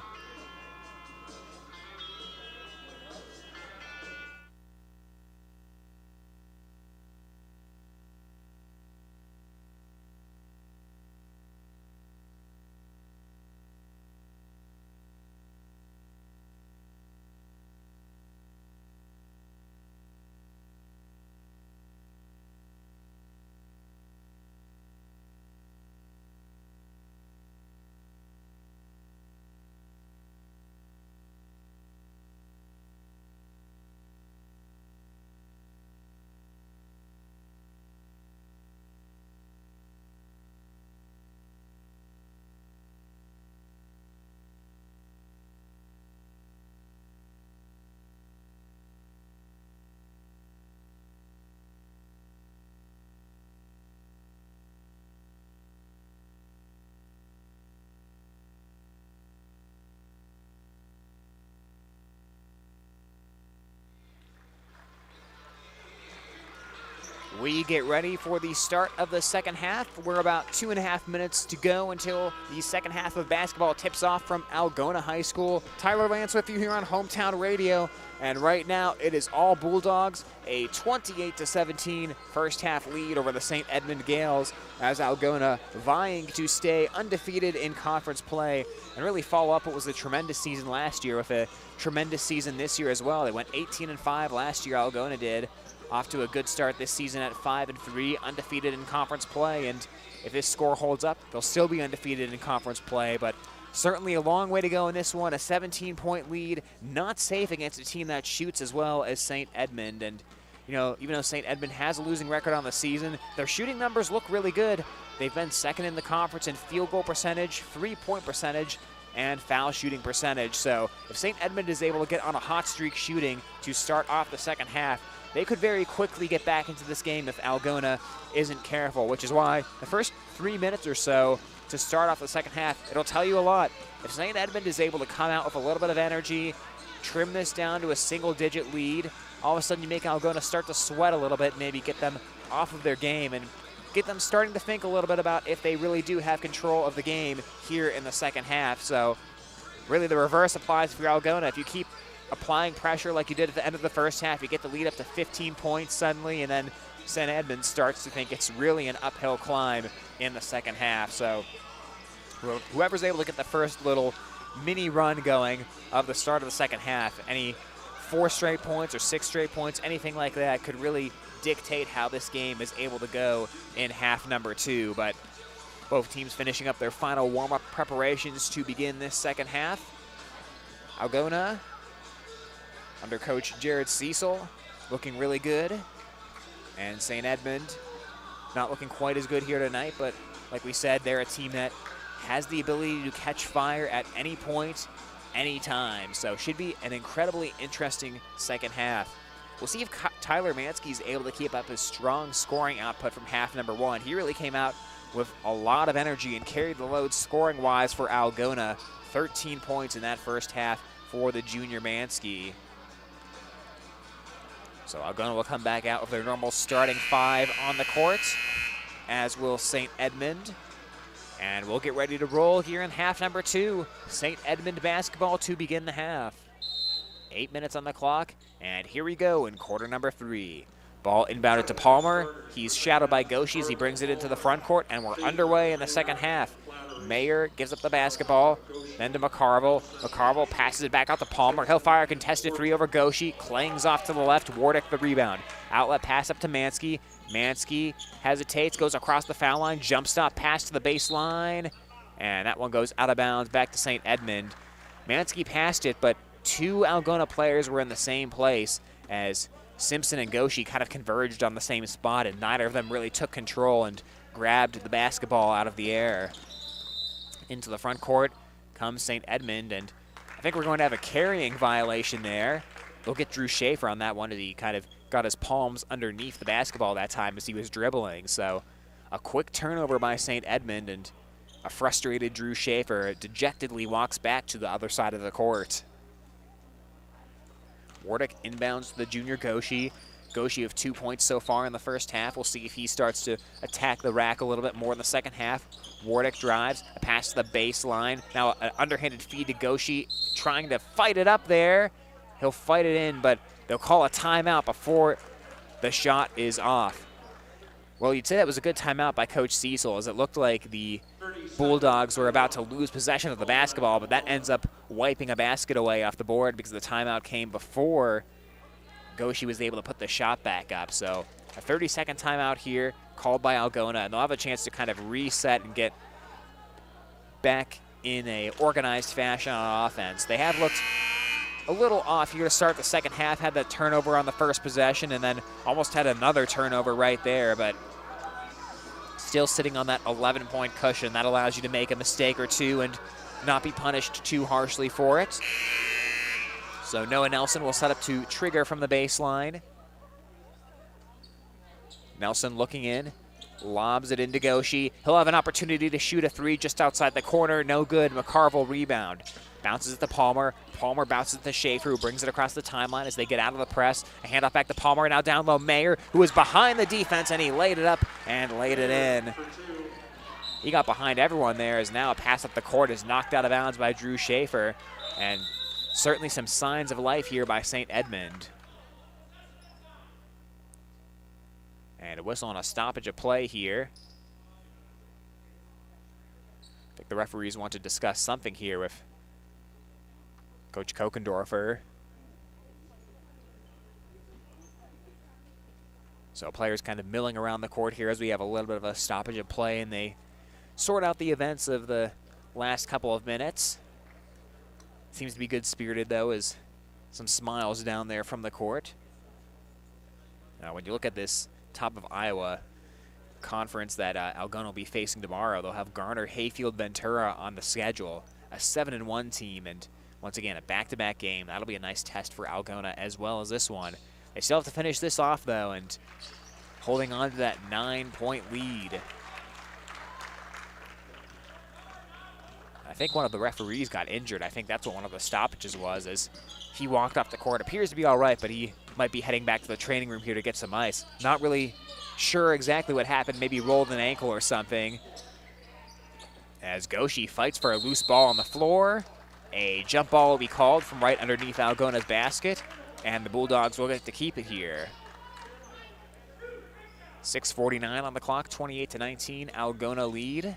We get ready for the start of the second half. We're about 2.5 minutes to go until the second half of basketball tips off from Algona High School. Tyler Lance with you here on Hometown Radio. And right now it is all Bulldogs, a 28-17 first half lead over the St. Edmond Gales, as Algona vying to stay undefeated in conference play and really follow up what was a tremendous season last year with a tremendous season this year as well. They went 18-5 last year, Algona did. Off to a good start this season at 5-3, undefeated in conference play, and if this score holds up, they'll still be undefeated in conference play, but certainly a long way to go in this one. A 17-point lead, not safe against a team that shoots as well as St. Edmond, and you know, even though St. Edmond has a losing record on the season, their shooting numbers look really good. They've been second in the conference in field goal percentage, 3-point percentage, and foul shooting percentage. So if St. Edmond is able to get on a hot streak shooting to start off the second half, they could very quickly get back into this game if Algona isn't careful, which is why the first 3 minutes or so to start off the second half, it'll tell you a lot. If St. Edmond is able to come out with a little bit of energy, trim this down to a single-digit lead, all of a sudden you make Algona start to sweat a little bit, maybe get them off of their game and get them starting to think a little bit about if they really do have control of the game here in the second half. So really the reverse applies for Algona. If you keep applying pressure like you did at the end of the first half, you get the lead up to 15 points suddenly, and then St. Edmond starts to think it's really an uphill climb in the second half. So whoever's able to get the first little mini run going of the start of the second half, any 4 straight points or 6 straight points, anything like that could really dictate how this game is able to go in half number 2. But both teams finishing up their final warm-up preparations to begin this second half. Algona, under coach Jared Cecil, looking really good. And St. Edmond not looking quite as good here tonight, but like we said, they're a team that has the ability to catch fire at any point, any time. So should be an incredibly interesting second half. We'll see if Tyler Mansky's able to keep up his strong scoring output from half number 1. He really came out with a lot of energy and carried the load scoring-wise for Algona. 13 points in that first half for the junior Mansky. So Algona will come back out with their normal starting 5 on the court, as will St. Edmond. And we'll get ready to roll here in half number 2. St. Edmond basketball to begin the half. 8 minutes on the clock, and here we go in quarter number 3. Ball inbounded to Palmer. He's shadowed by Goshi as he brings it into the front court, and we're underway in the second half. Mayer gives up the basketball, then to Mccarvel. Mccarvel passes it back out to Palmer. He'll fire a contested 3 over Goshi. Clangs off to the left. Wardick the rebound. Outlet pass up to Mansky. Mansky hesitates, goes across the foul line. Jump stop pass to the baseline. And that one goes out of bounds back to St. Edmond. Mansky passed it, but 2 Algona players were in the same place as Simpson and Goshi kind of converged on the same spot, and neither of them really took control and grabbed the basketball out of the air. Into the front court comes St. Edmond, and I think we're going to have a carrying violation there. They'll get Drew Schaefer on that one as he kind of got his palms underneath the basketball that time as he was dribbling. So a quick turnover by St. Edmond, and a frustrated Drew Schaefer dejectedly walks back to the other side of the court. Wardick inbounds to the junior Goshi. Goshi of 2 points so far in the first half. We'll see if he starts to attack the rack a little bit more in the second half. Wardick drives, a pass to the baseline. Now an underhanded feed to Goshi, trying to fight it up there. He'll fight it in, but they'll call a timeout before the shot is off. Well, you'd say that was a good timeout by Coach Cecil, as it looked like the Bulldogs were about to lose possession of the basketball, but that ends up wiping a basket away off the board because the timeout came before Goshi was able to put the shot back up. So a 30-second timeout here called by Algona, and they'll have a chance to kind of reset and get back in a organized fashion on offense. They have looked a little off here to start the second half, had that turnover on the first possession and then almost had another turnover right there, but still sitting on that 11-point cushion. That allows you to make a mistake or two and not be punished too harshly for it. So Noah Nelson will set up to trigger from the baseline. Nelson looking in, lobs it into Goshi. He'll have an opportunity to shoot a 3 just outside the corner. No good. Mccarvel rebound. Bounces it to Palmer. Palmer bounces it to Schaefer, who brings it across the timeline as they get out of the press. A handoff back to Palmer. Now down low, Mayer, who was behind the defense, and he laid it up and laid it in. He got behind everyone there, as now a pass up the court is knocked out of bounds by Drew Schaefer. And certainly some signs of life here by St. Edmond. And a whistle on a stoppage of play here. I think the referees want to discuss something here with Coach Kokendorfer. So players kind of milling around the court here as we have a little bit of a stoppage of play, and they sort out the events of the last couple of minutes. Seems to be good-spirited, though, as some smiles down there from the court. Now, when you look at this top of Iowa conference that Algona will be facing tomorrow, they'll have Garner, Hayfield, Ventura on the schedule, a 7-1 team, and once again, a back-to-back game. That'll be a nice test for Algona as well as this one. They still have to finish this off, though, and holding on to that 9-point lead. I think one of the referees got injured. I think that's what one of the stoppages was, as he walked off the court. Appears to be all right, but he might be heading back to the training room here to get some ice. Not really sure exactly what happened. Maybe rolled an ankle or something. As Goshi fights for a loose ball on the floor. A jump ball will be called from right underneath Algona's basket, and the Bulldogs will get to keep it here. 6:49 on the clock, 28-19, Algona lead.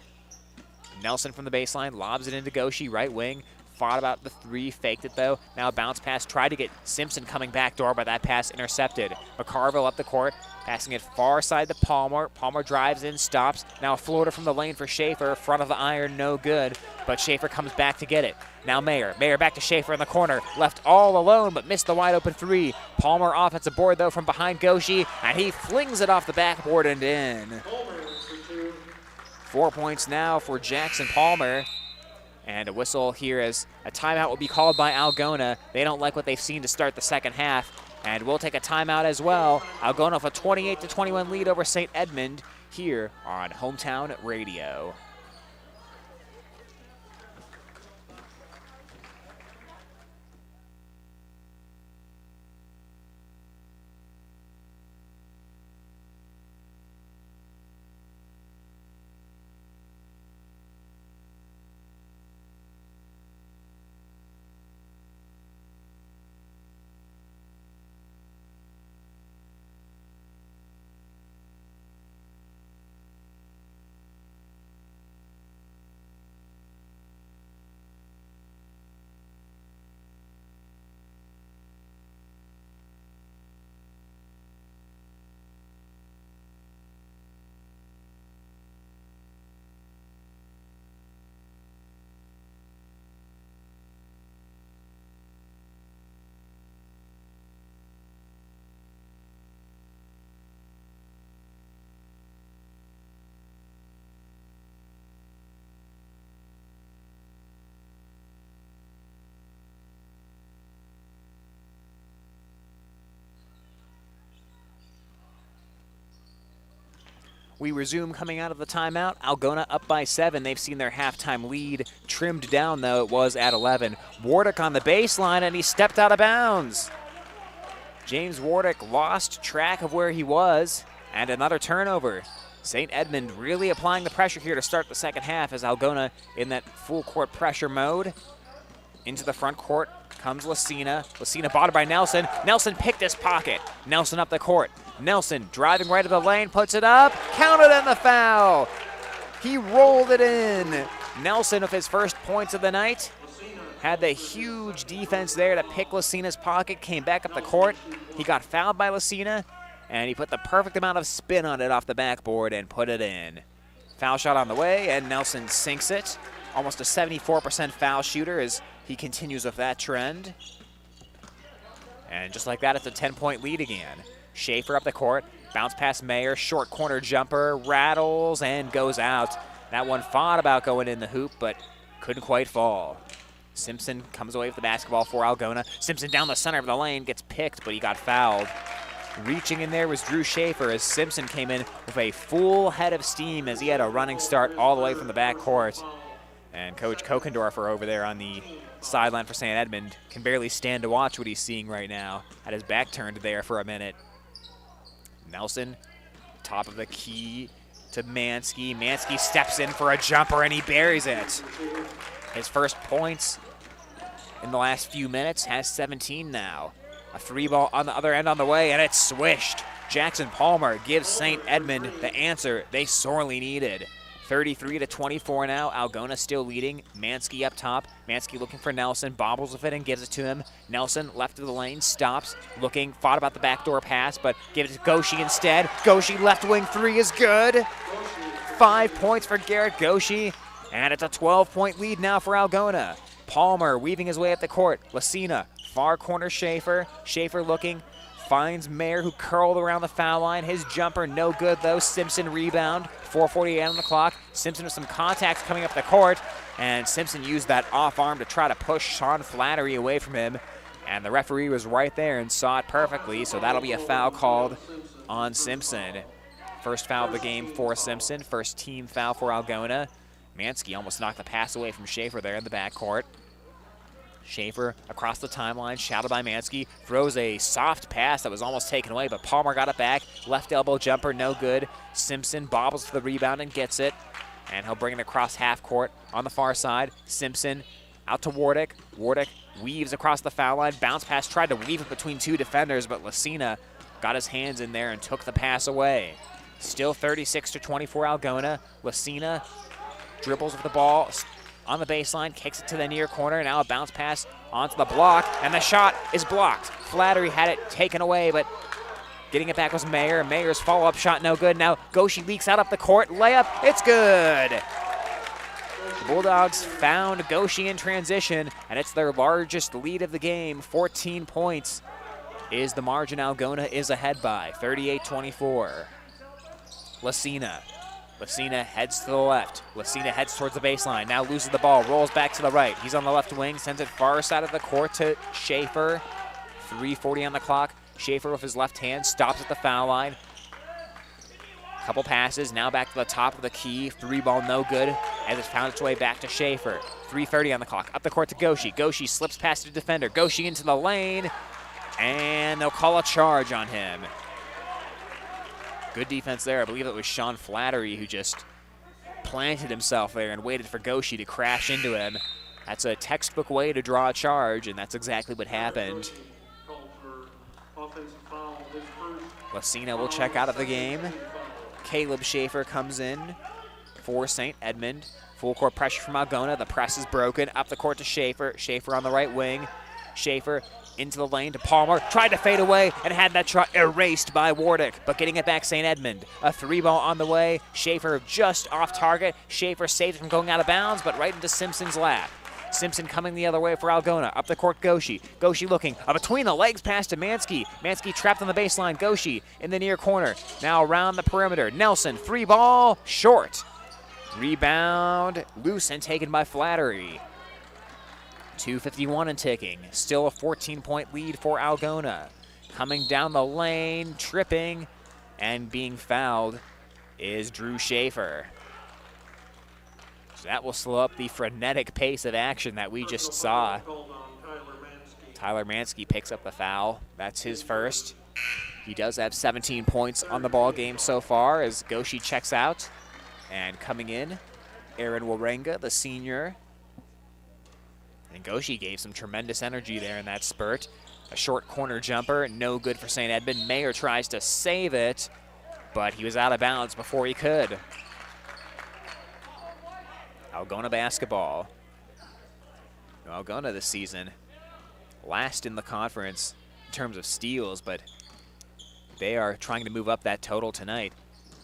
Nelson from the baseline lobs it into Goshi, right wing. Fought about the three, faked it though. Now bounce pass, tried to get Simpson coming back door, but that pass intercepted. McCarvel up the court, passing it far side to Palmer. Palmer drives in, stops. Now a floater from the lane for Schaefer. Front of the iron, no good, but Schaefer comes back to get it. Now Mayer. Mayer back to Schaefer in the corner. Left all alone, but missed the wide open three. Palmer offensive board though from behind Goshi, and he flings it off the backboard and in. 4 points now for Jackson Palmer. And a whistle here as a timeout will be called by Algona. They don't like what they've seen to start the second half. And we'll take a timeout as well. Algona with a 28-21 lead over St. Edmond here on Hometown Radio. We resume coming out of the timeout. Algona up by 7. They've seen their halftime lead trimmed down, though. It was at 11. Wardick on the baseline, and he stepped out of bounds. James Wardick lost track of where he was, and another turnover. St. Edmond really applying the pressure here to start the second half as Algona in that full court pressure mode. Into the front court comes Lucina. Lucina botted by Nelson. Nelson picked his pocket. Nelson up the court. Nelson driving right to the lane, puts it up, counted in the foul. He rolled it in. Nelson with his first points of the night. Had the huge defense there to pick Lucina's pocket, came back up the court. He got fouled by Lucina, and he put the perfect amount of spin on it off the backboard and put it in. Foul shot on the way, and Nelson sinks it. Almost a 74% foul shooter as he continues with that trend. And just like that, it's a 10-point lead again. Schaefer up the court, bounce past Mayer, short corner jumper, rattles and goes out. That one thought about going in the hoop, but couldn't quite fall. Simpson comes away with the basketball for Algona. Simpson down the center of the lane, gets picked, but he got fouled. Reaching in there was Drew Schaefer as Simpson came in with a full head of steam as he had a running start all the way from the backcourt. And Coach Kokendorfer over there on the sideline for St. Edmond can barely stand to watch what he's seeing right now. Had his back turned there for a minute. Nelson, top of the key to Mansky. Mansky steps in for a jumper and he buries it. His first points in the last few minutes, has 17 now. A three ball on the other end on the way, and it's swished. Jackson Palmer gives St. Edmond the answer they sorely needed. 33-24 now. Algona still leading. Mansky up top. Mansky looking for Nelson. Bobbles with it and gives it to him. Nelson left of the lane. Stops. Looking. Fought about the backdoor pass, but gives it to Goshi instead. Goshi left wing three is good. 5 points for Garrett Goshi. And it's a 12-point lead now for Algona. Palmer weaving his way up the court. Lucina. Far corner Schaefer. Schaefer looking. finds Mayer, who curled around the foul line. His jumper, no good though. Simpson rebound, 4:48 on the clock. Simpson with some contacts coming up the court, and Simpson used that off arm to try to push Sean Flattery away from him. And the referee was right there and saw it perfectly, so that'll be a foul called on Simpson. First foul of the game for Simpson, first team foul for Algona. Mansky almost knocked the pass away from Schaefer there in the backcourt. Schaefer across the timeline, shouted by Mansky, throws a soft pass that was almost taken away, but Palmer got it back. Left elbow jumper, no good. Simpson bobbles for the rebound and gets it, and he'll bring it across half court on the far side. Simpson out to Wardick. Wardick weaves across the foul line. Bounce pass, tried to weave it between two defenders, but Lucina got his hands in there and took the pass away. Still 36-24 Algona. Lucina dribbles with the ball on the baseline, kicks it to the near corner. Now a bounce pass onto the block, and the shot is blocked. Flattery had it taken away, but getting it back was Mayer. Mayer's follow-up shot no good. Now Goshi leaks out up the court. Layup, it's good. The Bulldogs found Goshi in transition, and it's their largest lead of the game. 14 points is the margin Algona is ahead by, 38-24. Lucina heads to the left. Lucina heads towards the baseline. Now loses the ball, rolls back to the right. He's on the left wing, sends it far side of the court to Schaefer. 3:40 on the clock. Schaefer with his left hand stops at the foul line. Couple passes, now back to the top of the key. Three ball no good, as it's found its way back to Schaefer. 3:30 on the clock. Up the court to Goshi. Goshi slips past the defender. Goshi into the lane, and they'll call a charge on him. Good defense there. I believe it was Sean Flattery who just planted himself there and waited for Goshi to crash into him. That's a textbook way to draw a charge, and that's exactly what happened. Lucina will check out of the game. Caleb Schaefer comes in for St. Edmond. Full court pressure from Algona. The press is broken. Up the court to Schaefer. Schaefer on the right wing. Schaefer into the lane to Palmer, tried to fade away and had that shot erased by Wardick, but getting it back St. Edmond. A three ball on the way. Schaefer just off target. Schaefer saved it from going out of bounds, but right into Simpson's lap. Simpson coming the other way for Algona. Up the court, Goshi. Goshi looking. Between the legs pass to Mansky. Mansky trapped on the baseline. Goshi in the near corner. Now around the perimeter. Nelson, three ball, short. Rebound, loose and taken by Flattery. 2:51 and ticking. Still a 14-point lead for Algona. Coming down the lane, tripping, and being fouled is Drew Schaefer. So that will slow up the frenetic pace of action that we just saw. Tyler Mansky picks up the foul. That's his first. He does have 17 points on the ball game so far as Goshi checks out. And coming in, Aaron Warenga, the senior. And Goshi gave some tremendous energy there in that spurt. A short corner jumper, no good for St. Edmond. Mayer tries to save it, but he was out of bounds before he could. Algona basketball. Algona this season, last in the conference in terms of steals, but they are trying to move up that total tonight.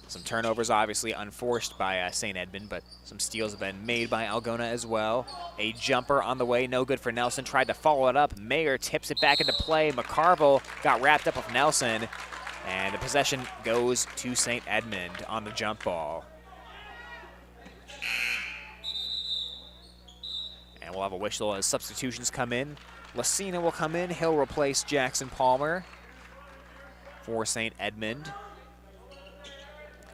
Some turnovers obviously unforced by St. Edmond, but some steals have been made by Algona as well. A jumper on the way, no good for Nelson. Tried to follow it up. Mayer tips it back into play. Mccarvel got wrapped up with Nelson, and the possession goes to St. Edmond on the jump ball. And we'll have a whistle as substitutions come in. Lucina will come in. He'll replace Jackson Palmer for St. Edmond.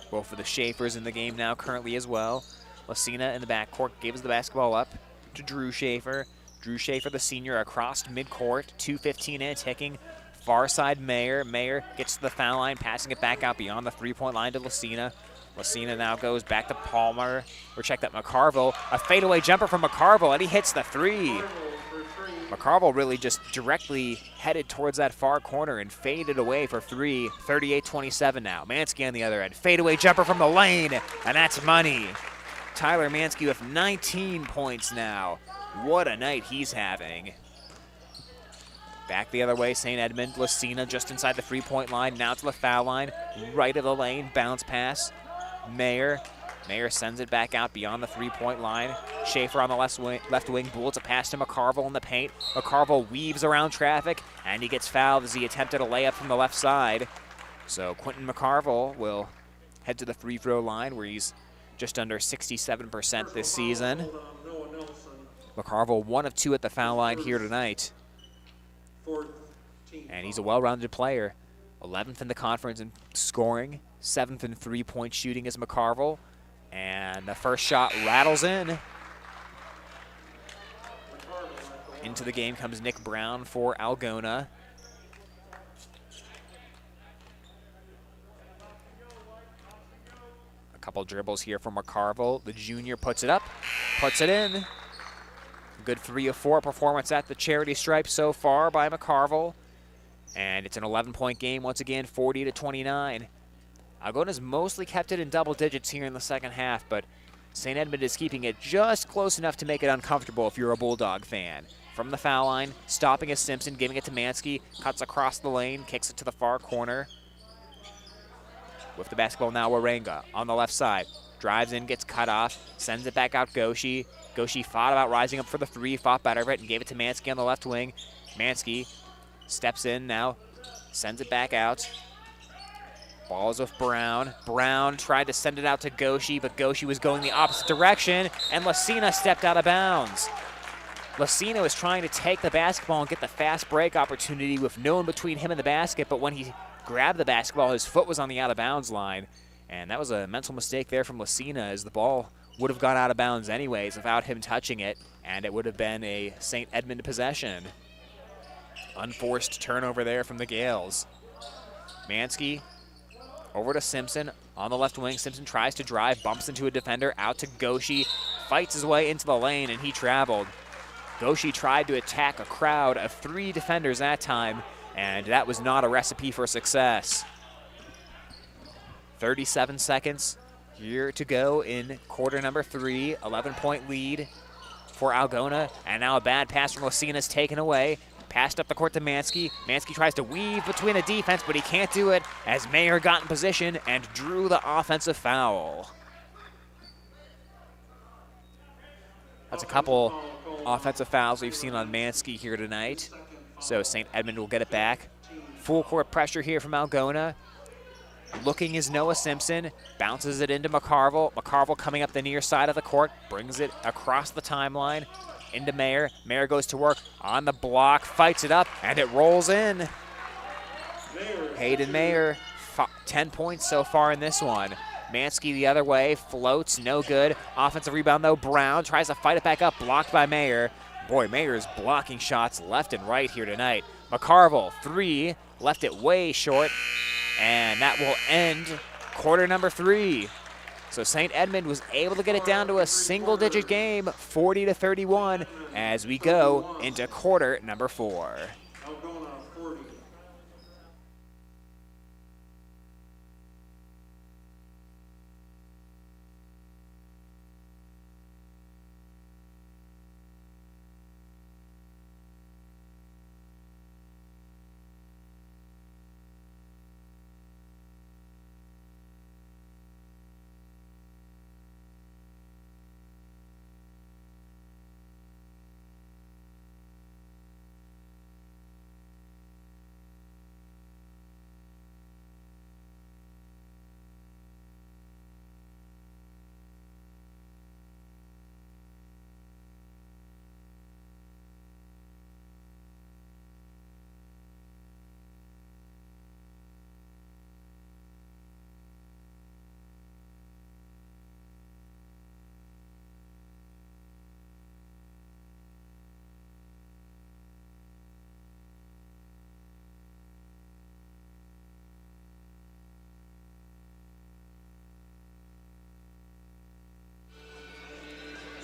Both of the Schaefers in the game now currently as well. Lucina in the backcourt gives the basketball up to Drew Schaefer. Drew Schaefer, the senior, across midcourt. 2:15 and ticking. Far side Mayer. Mayer gets to the foul line, passing it back out beyond the three-point line to Lucina. Lucina now goes back to Palmer. Or check that, Mccarvel. A fadeaway jumper from Mccarvel, and he hits the three. Mccarvel really just directly headed towards that far corner and faded away for three. 38-27 now. Mansky on the other end. Fadeaway jumper from the lane, and that's money. Tyler Mansky with 19 points now. What a night he's having. Back the other way, St. Edmond. Lucina just inside the three-point line. Now to the foul line. Right of the lane. Bounce pass. Mayer Mayer sends it back out beyond the three-point line. Schaefer on the left wing bullets a pass to McCarvel in the paint. McCarvel weaves around traffic, and he gets fouled as he attempted a layup from the left side. So Quentin Mccarvel will head to the free throw line where he's just under 67% this season. McCarvel 1 of 2 at the foul line here tonight. And he's a well-rounded player. 11th in the conference in scoring, 7th in three-point shooting is McCarvel. And the first shot rattles in. Into the game comes Nick Brown for Algona. A couple dribbles here from McCarvel. The junior puts it up, puts it in. Good 3 of 4 performance at the charity stripe so far by McCarvel. And it's an 11-point game once again, 40-29. Algona's mostly kept it in double digits here in the second half, but St. Edmond is keeping it just close enough to make it uncomfortable if you're a Bulldog fan. From the foul line, stopping is Simpson, giving it to Mansky, cuts across the lane, kicks it to the far corner. With the basketball now, Warenga on the left side. Drives in, gets cut off, sends it back out Goshi. Goshi fought about rising up for the 3, fought better of it, and gave it to Mansky on the left wing. Mansky steps in now, sends it back out. Ball is with Brown. Brown tried to send it out to Goshi, but Goshi was going the opposite direction, and Lucina stepped out of bounds. Lucina was trying to take the basketball and get the fast break opportunity with no one between him and the basket, but when he grabbed the basketball, his foot was on the out-of-bounds line, and that was a mental mistake there from Lucina, as the ball would have gone out of bounds anyways without him touching it, and it would have been a St. Edmond possession. Unforced turnover there from the Gales. Mansky over to Simpson on the left wing. Simpson tries to drive, bumps into a defender, out to Goshi, fights his way into the lane, and he traveled. Goshi tried to attack a crowd of 3 defenders that time, and that was not a recipe for success. 37 seconds here to go in quarter number 3. 11-point lead for Algona, and now a bad pass from Lucina is taken away. Passed up the court to Mansky. Mansky tries to weave between the defense, but he can't do it as Mayer got in position and drew the offensive foul. That's a couple offensive fouls we've seen on Mansky here tonight. So St. Edmond will get it back. Full court pressure here from Algona. Looking is Noah Simpson, bounces it into McCarvel. McCarvel coming up the near side of the court, brings it across the timeline. Into Mayer. Mayer goes to work on the block, fights it up, and it rolls in. Hayden Mayer, 10 points so far in this one. Mansky the other way, floats, no good. Offensive rebound though, Brown tries to fight it back up, blocked by Mayer. Boy, Mayer is blocking shots left and right here tonight. McCarvel, 3, left it way short, and that will end quarter number 3. So St. Edmond was able to get it down to a single-digit game, 40-31, as we go into quarter number 4.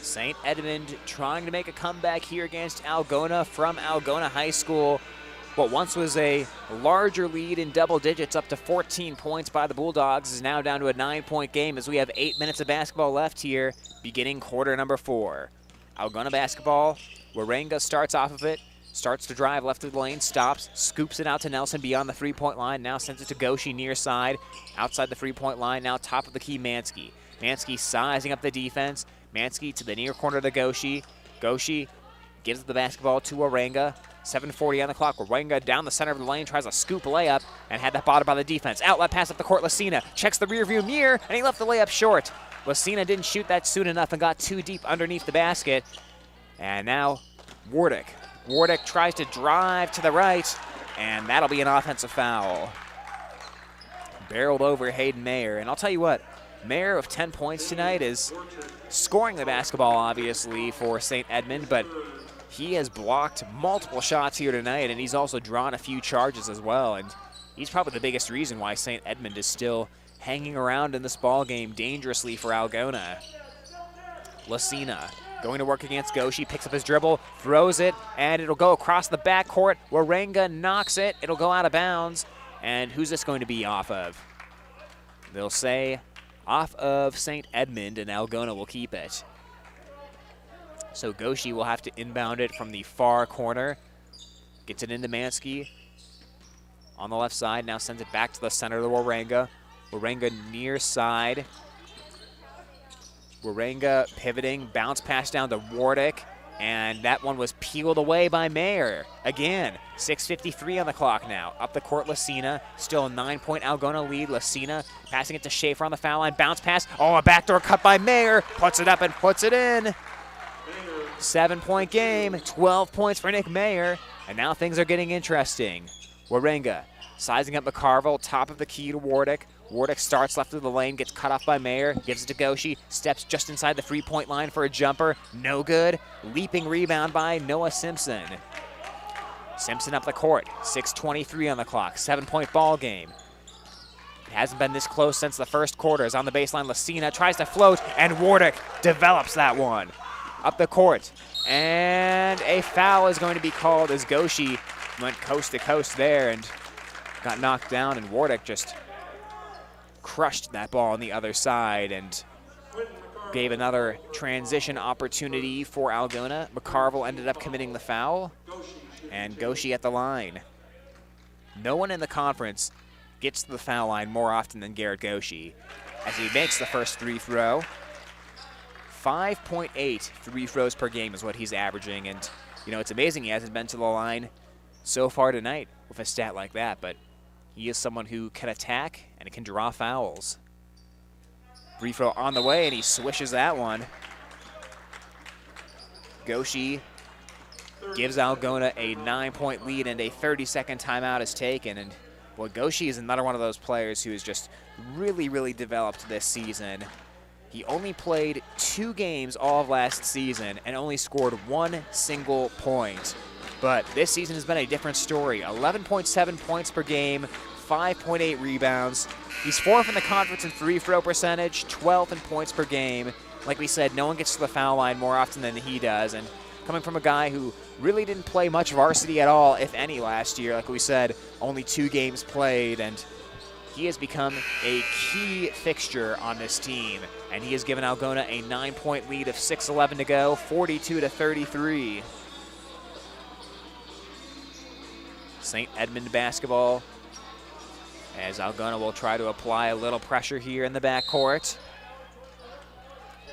St. Edmond trying to make a comeback here against Algona from Algona High School. What once was a larger lead in double digits up to 14 points by the Bulldogs is now down to a 9-point game as we have 8 minutes of basketball left here, beginning quarter number 4. Algona basketball, Warenga starts off of it, starts to drive left of the lane, stops, scoops it out to Nelson beyond the 3-point line, now sends it to Goshi near side, outside the 3-point line, now top of the key Mansky. Mansky sizing up the defense. Mansky to the near corner to Goshi. Goshi gives the basketball to Warenga. 7:40 on the clock. Warenga down the center of the lane, tries a scoop layup, and had that bottled by the defense. Outlet pass up the court. Lucina checks the rearview mirror, and he left the layup short. Lucina didn't shoot that soon enough and got too deep underneath the basket. And now Wardick. Wardick tries to drive to the right, and that'll be an offensive foul. Barreled over Hayden Mayer. And I'll tell you what, Mayer with 10 points tonight is scoring the basketball, obviously, for St. Edmond, but he has blocked multiple shots here tonight, and he's also drawn a few charges as well. And he's probably the biggest reason why St. Edmond is still hanging around in this ball game dangerously for Algona. Lucina going to work against Goshi, picks up his dribble, throws it, and it'll go across the backcourt. Warenga knocks it. It'll go out of bounds. And who's this going to be off of? They'll say off of St. Edmond, and Algona will keep it. So Goshi will have to inbound it from the far corner. Gets it into Mansky on the left side. Now sends it back to the center to Warenga. Warenga near side. Warenga pivoting, bounce pass down to Wardick, and that one was peeled away by Mayer. Again, 6:53 on the clock now. Up the court, Lucina, still a 9-point Algona lead. Lucina passing it to Schaefer on the foul line, bounce pass. Oh, a backdoor cut by Mayer, puts it up and puts it in. 7-point game, 12 points for Nick Mayer, and now things are getting interesting. Warenga sizing up Mccarvel, top of the key to Wardick. Wardick starts left of the lane, gets cut off by Mayer, gives it to Goshi, steps just inside the 3-point line for a jumper, no good. Leaping rebound by Noah Simpson. Simpson up the court, 6:23 on the clock, 7-point ball game. It hasn't been this close since the first quarter. Is on the baseline, Lucina tries to float, and Wardick develops that one. Up the court, and a foul is going to be called as Goshi went coast to coast there and got knocked down, and Wardick just crushed that ball on the other side and gave another transition opportunity for Algona. Mccarvel ended up committing the foul, and Goshi at the line. No one in the conference gets to the foul line more often than Garrett Goshi as he makes the first free throw. 5.8 free throws per game is what he's averaging, and you know, it's amazing he hasn't been to the line so far tonight with a stat like that, but he is someone who can attack and can draw fouls. Free throw on the way, and he swishes that one. Goshi gives Algona a 9-point lead, and a 30-second timeout is taken. And boy, Goshi is another one of those players who has just really, really developed this season. He only played 2 games all of last season and only scored 1 single point. But this season has been a different story. 11.7 points per game, 5.8 rebounds. He's 4th in the conference in free throw percentage, 12th in points per game. Like we said, no one gets to the foul line more often than he does. And coming from a guy who really didn't play much varsity at all, if any, last year, like we said, only 2 games played. And he has become a key fixture on this team. And he has given Algona a 9-point lead of 6:11 to go, 42-33. St. Edmond basketball as Algona will try to apply a little pressure here in the backcourt.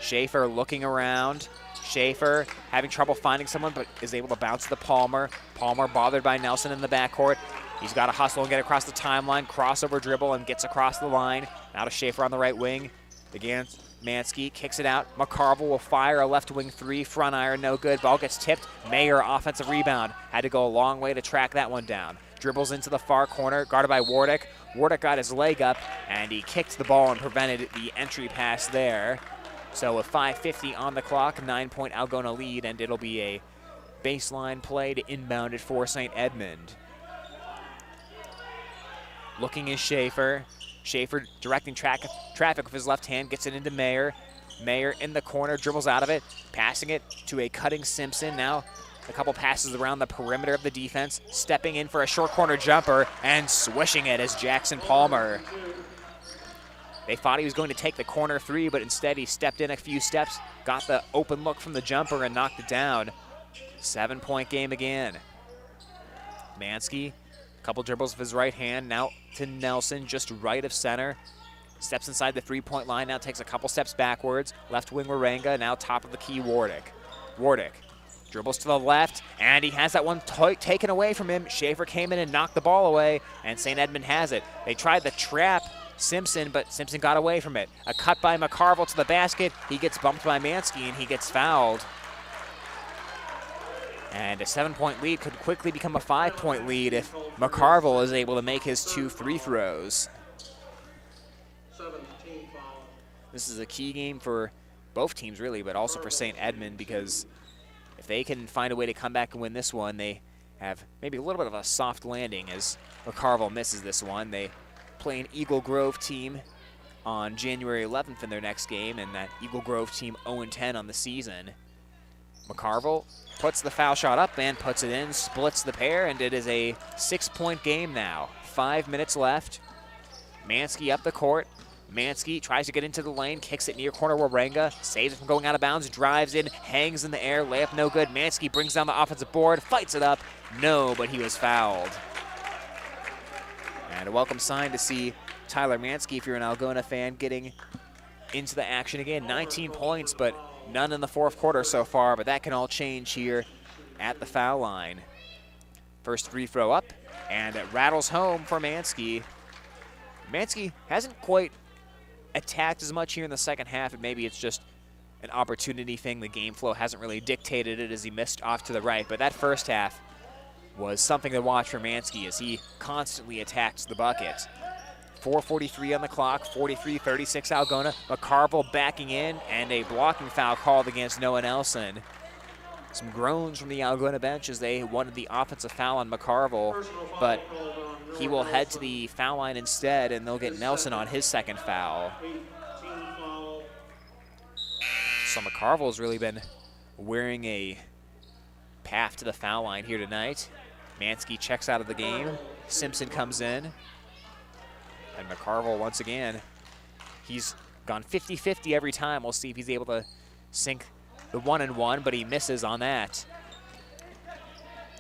Schaefer looking around. Schaefer having trouble finding someone, but is able to bounce to Palmer. Palmer bothered by Nelson in the backcourt. He's got to hustle and get across the timeline, crossover dribble, and gets across the line. Now to Schaefer on the right wing. Against Mansky, kicks it out. Mccarvel will fire a left wing 3, front iron, no good. Ball gets tipped. Mayer, offensive rebound. Had to go a long way to track that one down. Dribbles into the far corner, guarded by Wardick. Wardick got his leg up, and he kicked the ball and prevented the entry pass there. So with 5:50 on the clock, 9-point Algona lead, and it'll be a baseline play to inbound it for St. Edmond. Looking is Schaefer. Schaefer directing traffic with his left hand, gets it into Mayer. Mayer in the corner, dribbles out of it, passing it to a cutting Simpson. Now a couple passes around the perimeter of the defense, stepping in for a short corner jumper and swishing it as Jackson Palmer. They thought he was going to take the corner 3, but instead he stepped in a few steps, got the open look from the jumper and knocked it down. 7-point game again. Mansky, a couple dribbles of his right hand, now to Nelson, just right of center. steps inside the three-point line, now takes a couple steps backwards. Left wing Warenga, now top of the key Wardick. Wardick dribbles to the left, and he has that one taken away from him. Schaefer came in and knocked the ball away, and St. Edmond has it. They tried the trap Simpson, but Simpson got away from it. A cut by Mccarvel to the basket. He gets bumped by Mansky, and he gets fouled. And a 7-point lead could quickly become a 5-point lead if Mccarvel is able to make his 2 free throws. This is a key game for both teams, really, but also for St. Edmond, because if they can find a way to come back and win this one, they have maybe a little bit of a soft landing as Mccarvel misses this one. They play an Eagle Grove team on January 11th in their next game, and that Eagle Grove team 0-10 on the season. Mccarvel puts the foul shot up and puts it in, splits the pair, and it is a 6-point game now. 5 minutes left. Mansky up the court. Mansky tries to get into the lane, kicks it near corner Warenga, saves it from going out of bounds, drives in, hangs in the air, layup no good. Mansky brings down the offensive board, fights it up. No, but he was fouled. And a welcome sign to see Tyler Mansky, if you're an Algona fan, getting into the action again. 19 points, but none in the fourth quarter so far, but that can all change here at the foul line. First free throw up, and it rattles home for Mansky. Mansky hasn't quite attacked as much here in the second half, and maybe it's just an opportunity thing. The game flow hasn't really dictated it as he missed off to the right, but that first half was something to watch for Mansky as he constantly attacks the bucket. 4:43 on the clock, 43-36 Algona. Mccarvel backing in, and a blocking foul called against Noah Nelson. Some groans from the Algona bench as they wanted the offensive foul on Mccarvel, but he will head to the foul line instead, and they'll get Nelson on his second foul. So Mccarvel's really been wearing a path to the foul line here tonight. Mansky checks out of the game. Simpson comes in. And Mccarvel, once again, he's gone 50-50 every time. We'll see if he's able to sink the 1-and-1, but he misses on that.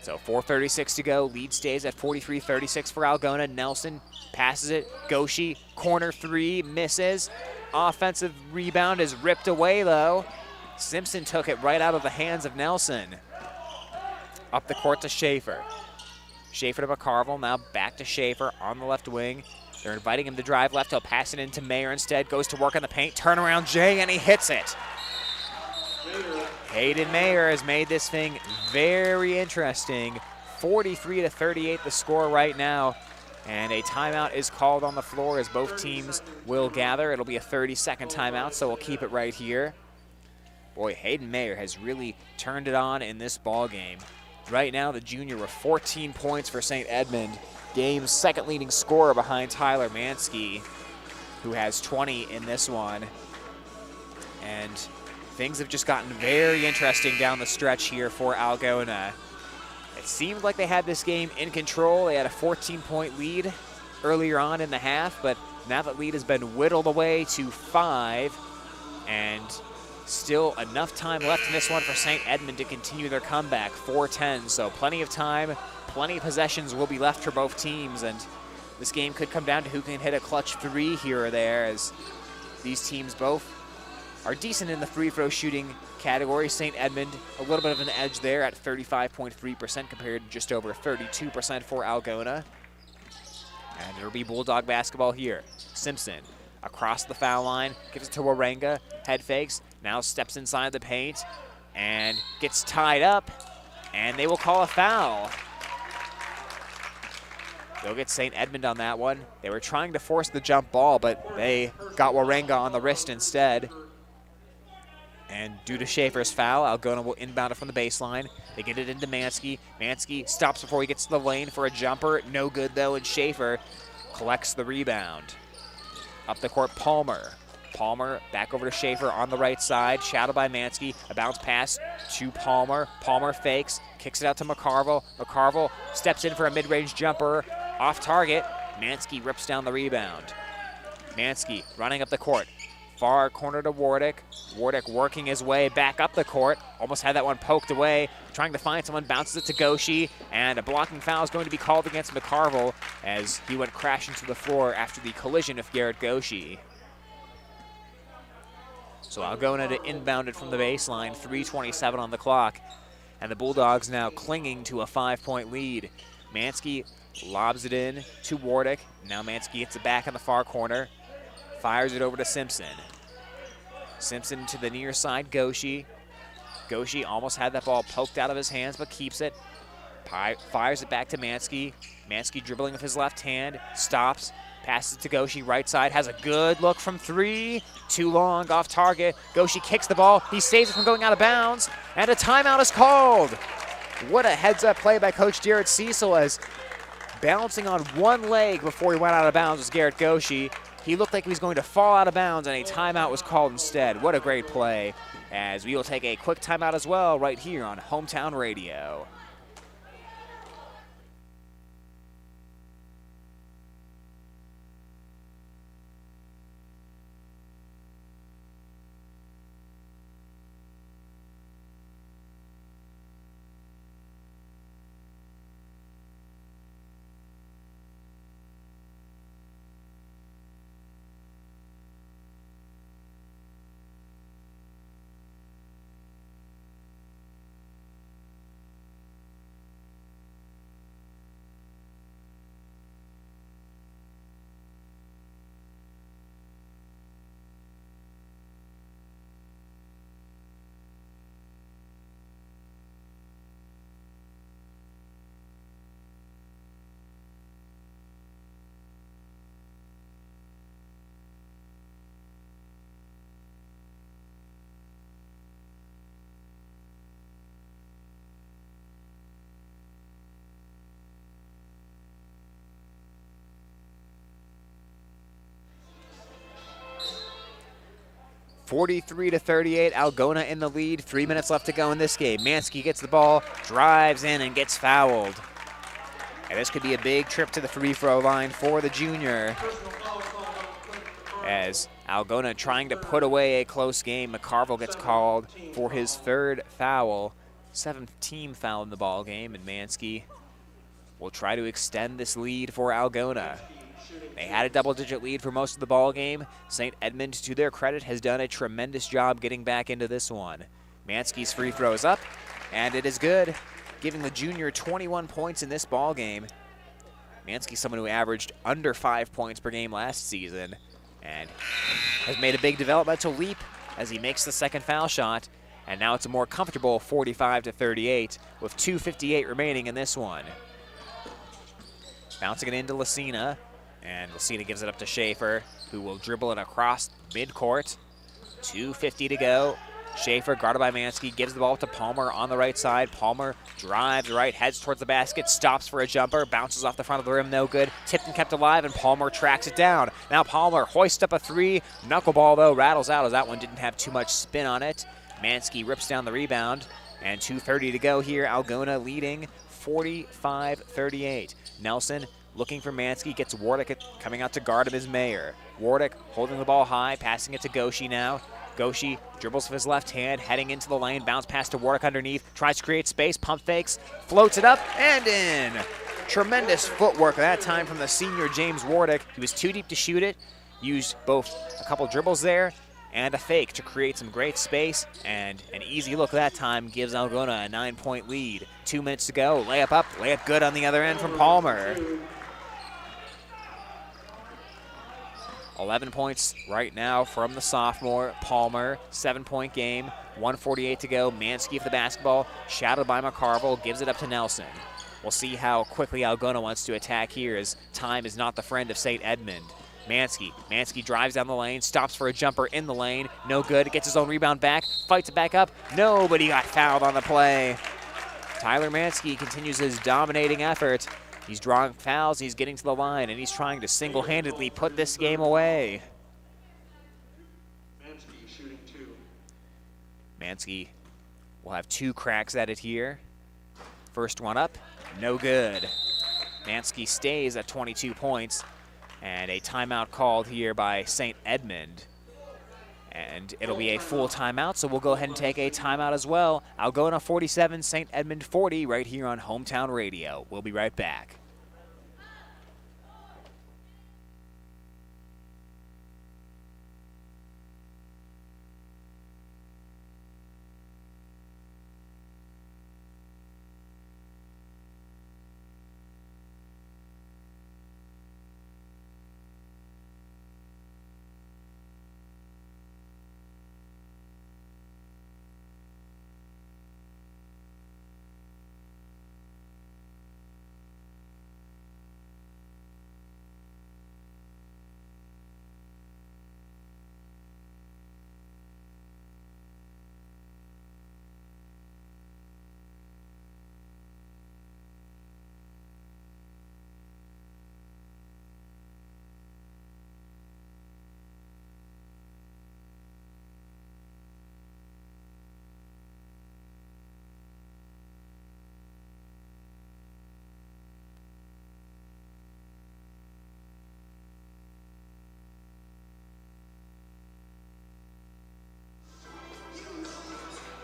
So 4:36 to go. Lead stays at 43-36 for Algona. Nelson passes it. Goshi, corner three, misses. Offensive rebound is ripped away, though. Simpson took it right out of the hands of Nelson. Up the court to Schaefer. Schaefer to Mccarvel, now back to Schaefer on the left wing. They're inviting him to drive left. He'll pass it into Mayer instead. Goes to work on the paint. Turnaround Jay, and he hits it. Hayden Mayer has made this thing very interesting. 43-38 the score right now. And a timeout is called on the floor as both teams will gather. It'll be a 30-second timeout, so we'll keep it right here. Boy, Hayden Mayer has really turned it on in this ball game. Right now, the junior with 14 points for St. Edmond. Game's second leading scorer behind Tyler Mansky, who has 20 in this one. And things have just gotten very interesting down the stretch here for Algona. It seemed like they had this game in control. They had a 14-point lead earlier on in the half, but now that lead has been whittled away to 5, and still enough time left in this one for St. Edmond to continue their comeback. 4:10, so plenty of time, plenty of possessions will be left for both teams, and this game could come down to who can hit a clutch three here or there, as these teams both are decent in the free throw shooting category. St. Edmond, a little bit of an edge there at 35.3% compared to just over 32% for Algona. And it'll be Bulldog basketball here. Simpson across the foul line, gives it to Warenga, head fakes, now steps inside the paint and gets tied up, and they will call a foul. They'll get St. Edmond on that one. They were trying to force the jump ball, but they got Warenga on the wrist instead. And due to Schaefer's foul, Algona will inbound it from the baseline. They get it into Mansky. Mansky stops before he gets to the lane for a jumper. No good, though, and Schaefer collects the rebound. Up the court, Palmer. Palmer back over to Schaefer on the right side. Shadowed by Mansky. A bounce pass to Palmer. Palmer fakes, kicks it out to Mccarvel. Mccarvel steps in for a mid-range jumper. Off target. Mansky rips down the rebound. Mansky running up the court. Far corner to Wardick. Wardick working his way back up the court. Almost had that one poked away. Trying to find someone, bounces it to Goshi. And a blocking foul is going to be called against Mccarvel as he went crashing to the floor after the collision with Garrett Goshi. So Algona to inbound it from the baseline, 3:27 on the clock. And the Bulldogs now clinging to a 5-point lead. Mansky lobs it in to Wardick. Now Mansky gets it back in the far corner. Fires it over to Simpson. Simpson to the near side, Goshi. Goshi almost had that ball poked out of his hands, but keeps it. Fires it back to Mansky. Mansky dribbling with his left hand, stops, passes to Goshi, right side, has a good look from three. Too long, off target. Goshi kicks the ball. He saves it from going out of bounds, and a timeout is called. What a heads-up play by Coach Jared Cecil, as balancing on one leg before he went out of bounds was Garrett Goshi. He looked like he was going to fall out of bounds, and a timeout was called instead. What a great play, as we will take a quick timeout as well right here on Hometown Radio. (43-38), Algona in the lead. 3 minutes left to go in this game. Mansky gets the ball, drives in, and gets fouled. And this could be a big trip to the free throw line for the junior, as Algona trying to put away a close game. Mccarvel gets called for his third foul, 7th team foul in the ball game, and Mansky will try to extend this lead for Algona. They had a double-digit lead for most of the ball game. St. Edmond, to their credit, has done a tremendous job getting back into this one. Mansky's free throw is up, and it is good, giving the junior 21 points in this ball game. Mansky's someone who averaged under 5 points per game last season, and has made a big developmental leap as he makes the second foul shot, and now it's a more comfortable 45-38 with 2:58 remaining in this one. Bouncing it into Lucina. And Lucina gives it up to Schaefer, who will dribble it across midcourt. 2:50 to go. Schaefer, guarded by Mansky, gives the ball to Palmer on the right side. Palmer drives right, heads towards the basket, stops for a jumper, bounces off the front of the rim, no good. Tipped and kept alive, and Palmer tracks it down. Now Palmer hoists up a three. Knuckleball, though, rattles out as that one didn't have too much spin on it. Mansky rips down the rebound, and 2:30 to go here. Algona leading 45-38. Nelson looking for Mansky, gets Wardick coming out to guard him is Mayer. Wardick holding the ball high, passing it to Goshi now. Goshi dribbles with his left hand, heading into the lane, bounce pass to Wardick underneath, tries to create space, pump fakes, floats it up, and in. Tremendous footwork that time from the senior James Wardick. He was too deep to shoot it, used both a couple dribbles there and a fake to create some great space, and an easy look that time gives Algona a 9-point lead. 2 minutes to go, layup up, layup good on the other end from Palmer. 11 points right now from the sophomore, Palmer. 7-point game, 1:48 to go. Mansky with the basketball, shadowed by Mccarvel, gives it up to Nelson. We'll see how quickly Algona wants to attack here, as time is not the friend of St. Edmond. Mansky drives down the lane, stops for a jumper in the lane, no good, gets his own rebound back, fights it back up, nobody got fouled on the play. Tyler Mansky continues his dominating effort. He's drawing fouls, he's getting to the line, and he's trying to single-handedly put this game away. Mansky shooting two. Mansky will have 2 cracks at it here. First one up, no good. Mansky stays at 22 points, and a timeout called here by St. Edmond. And it'll be a full timeout, so we'll go ahead and take a timeout as well. Algona 47, St. Edmond 40, right here on Hometown Radio. We'll be right back.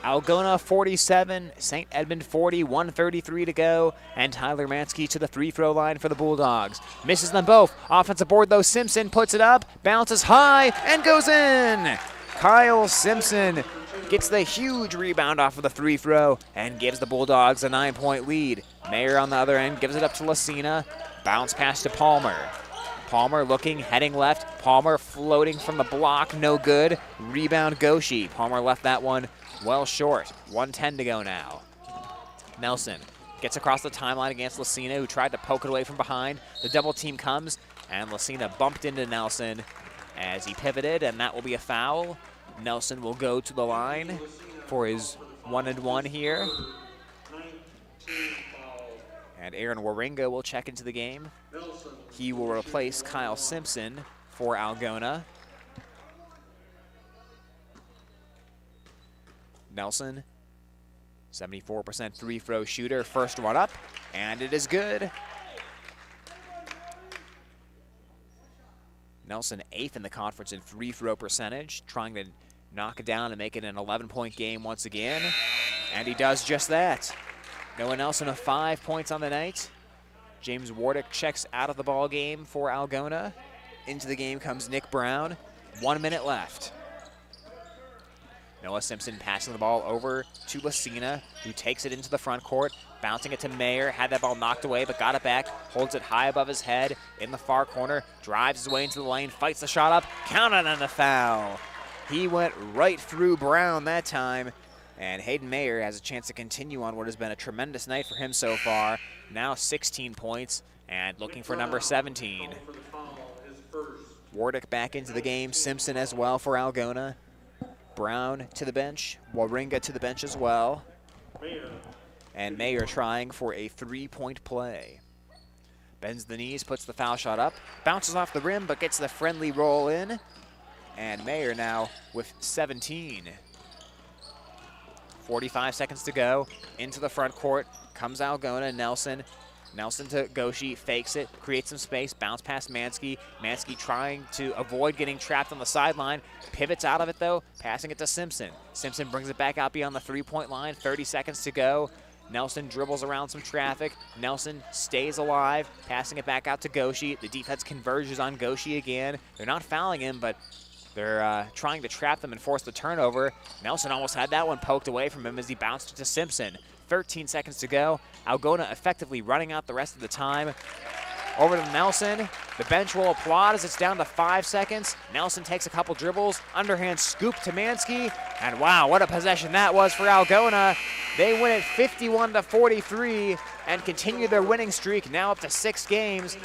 Algona 47, St. Edmond 40, 1:33 to go, and Tyler Mansky to the free-throw line for the Bulldogs. Misses them both. Offensive board, though. Simpson puts it up, bounces high, and goes in. Kyle Simpson gets the huge rebound off of the free throw and gives the Bulldogs a 9-point lead. Mayer on the other end gives it up to Lucina. Bounce pass to Palmer. Palmer looking, heading left. Palmer floating from the block, no good. Rebound Goshi. Palmer left that one well short. 1:10 to go now. Nelson gets across the timeline against Lucina, who tried to poke it away from behind. The double team comes, and Lucina bumped into Nelson as he pivoted, and that will be a foul. Nelson will go to the line for his 1-and-1 here. And Aaron Waringa will check into the game. He will replace Kyle Simpson for Algona. Nelson, 74% free throw shooter, first one up, and it is good. Nelson 8th in the conference in free throw percentage, trying to knock it down and make it an 11-point game once again, and he does just that. Noah Nelson with 5 points on the night. James Wardick checks out of the ball game for Algona. Into the game comes Nick Brown. 1 minute left. Noah Simpson passing the ball over to Lucina, who takes it into the front court, bouncing it to Mayer, had that ball knocked away, but got it back, holds it high above his head in the far corner, drives his way into the lane, fights the shot up, counted on the foul. He went right through Brown that time, and Hayden Mayer has a chance to continue on what has been a tremendous night for him so far. Now 16 points, and looking for number 17. Wardick back into the game, Simpson as well for Algona. Brown to the bench, Waringa to the bench as well. And Mayer trying for a 3-point play. Bends the knees, puts the foul shot up, bounces off the rim, but gets the friendly roll in. And Mayer now with 17. 45 seconds to go, into the front court, comes Algona, Nelson. Nelson to Goshi, fakes it, creates some space, bounce past Mansky. Mansky trying to avoid getting trapped on the sideline, pivots out of it though, passing it to Simpson. Simpson brings it back out beyond the 3-point line, 30 seconds to go. Nelson dribbles around some traffic. Nelson stays alive, passing it back out to Goshi. The defense converges on Goshi again. They're not fouling him, but they're trying to trap them and force the turnover. Nelson almost had that one poked away from him as he bounced it to Simpson. 13 seconds to go. Algona effectively running out the rest of the time. Over to Nelson. The bench will applaud as it's down to 5 seconds. Nelson takes a couple dribbles. Underhand scoop to Mansky. And wow, what a possession that was for Algona. They win it 51-43 and continue their winning streak, now up to 6 games.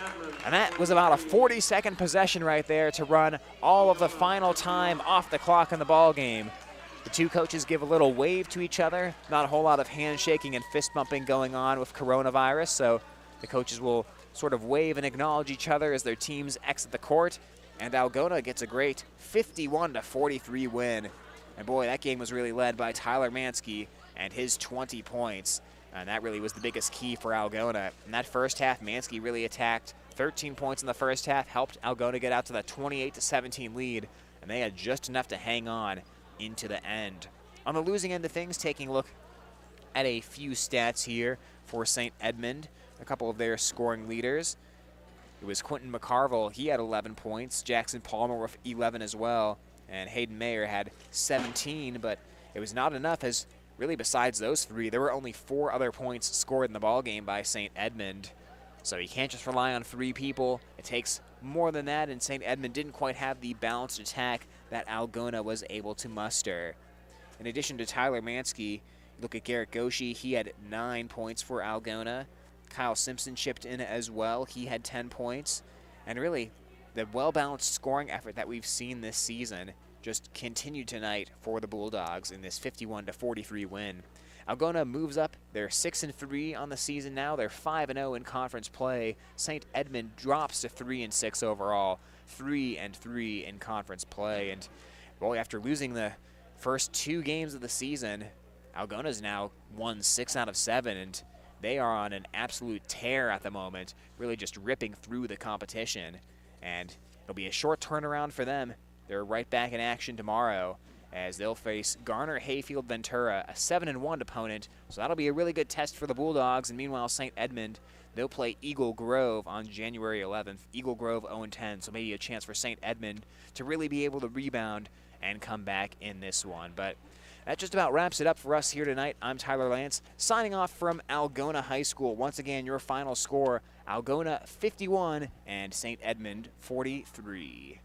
And that was about a 40-second possession right there to run all of the final time off the clock in the ball game. The two coaches give a little wave to each other. Not a whole lot of handshaking and fist bumping going on with coronavirus, so the coaches will sort of wave and acknowledge each other as their teams exit the court. And Algona gets a great 51-43 win. And boy, that game was really led by Tyler Mansky and his 20 points. And that really was the biggest key for Algona. In that first half, Mansky really attacked. 13 points in the first half helped Algona get out to that 28-17 lead, and they had just enough to hang on into the end. On the losing end of things, taking a look at a few stats here for St. Edmond, a couple of their scoring leaders. It was Quentin Mccarvel, he had 11 points, Jackson Palmer with 11 as well, and Hayden Mayer had 17, but it was not enough as really besides those 3, there were only 4 other points scored in the ball game by St. Edmond. So you can't just rely on 3 people. It takes more than that, and St. Edmond didn't quite have the balanced attack that Algona was able to muster. In addition to Tyler Mansky, look at Garrett Goshi. He had 9 points for Algona. Kyle Simpson chipped in as well. He had 10 points. And really, the well-balanced scoring effort that we've seen this season just continued tonight for the Bulldogs in this 51-43 win. Algona moves up. They're 6-3 on the season now. They're 5-0 in conference play. St. Edmond drops to 3-6 overall, 3-3 in conference play. And boy, after losing the first 2 games of the season, Algona's now won 6 out of 7, and they are on an absolute tear at the moment, really just ripping through the competition. And it'll be a short turnaround for them. They're right back in action tomorrow as they'll face Garner Hayfield Ventura, a 7-1 opponent. So that'll be a really good test for the Bulldogs. And meanwhile, St. Edmond, they'll play Eagle Grove on January 11th. Eagle Grove 0-10, so maybe a chance for St. Edmond to really be able to rebound and come back in this one. But that just about wraps it up for us here tonight. I'm Tyler Lance, signing off from Algona High School. Once again, your final score, Algona 51 and St. Edmond 43.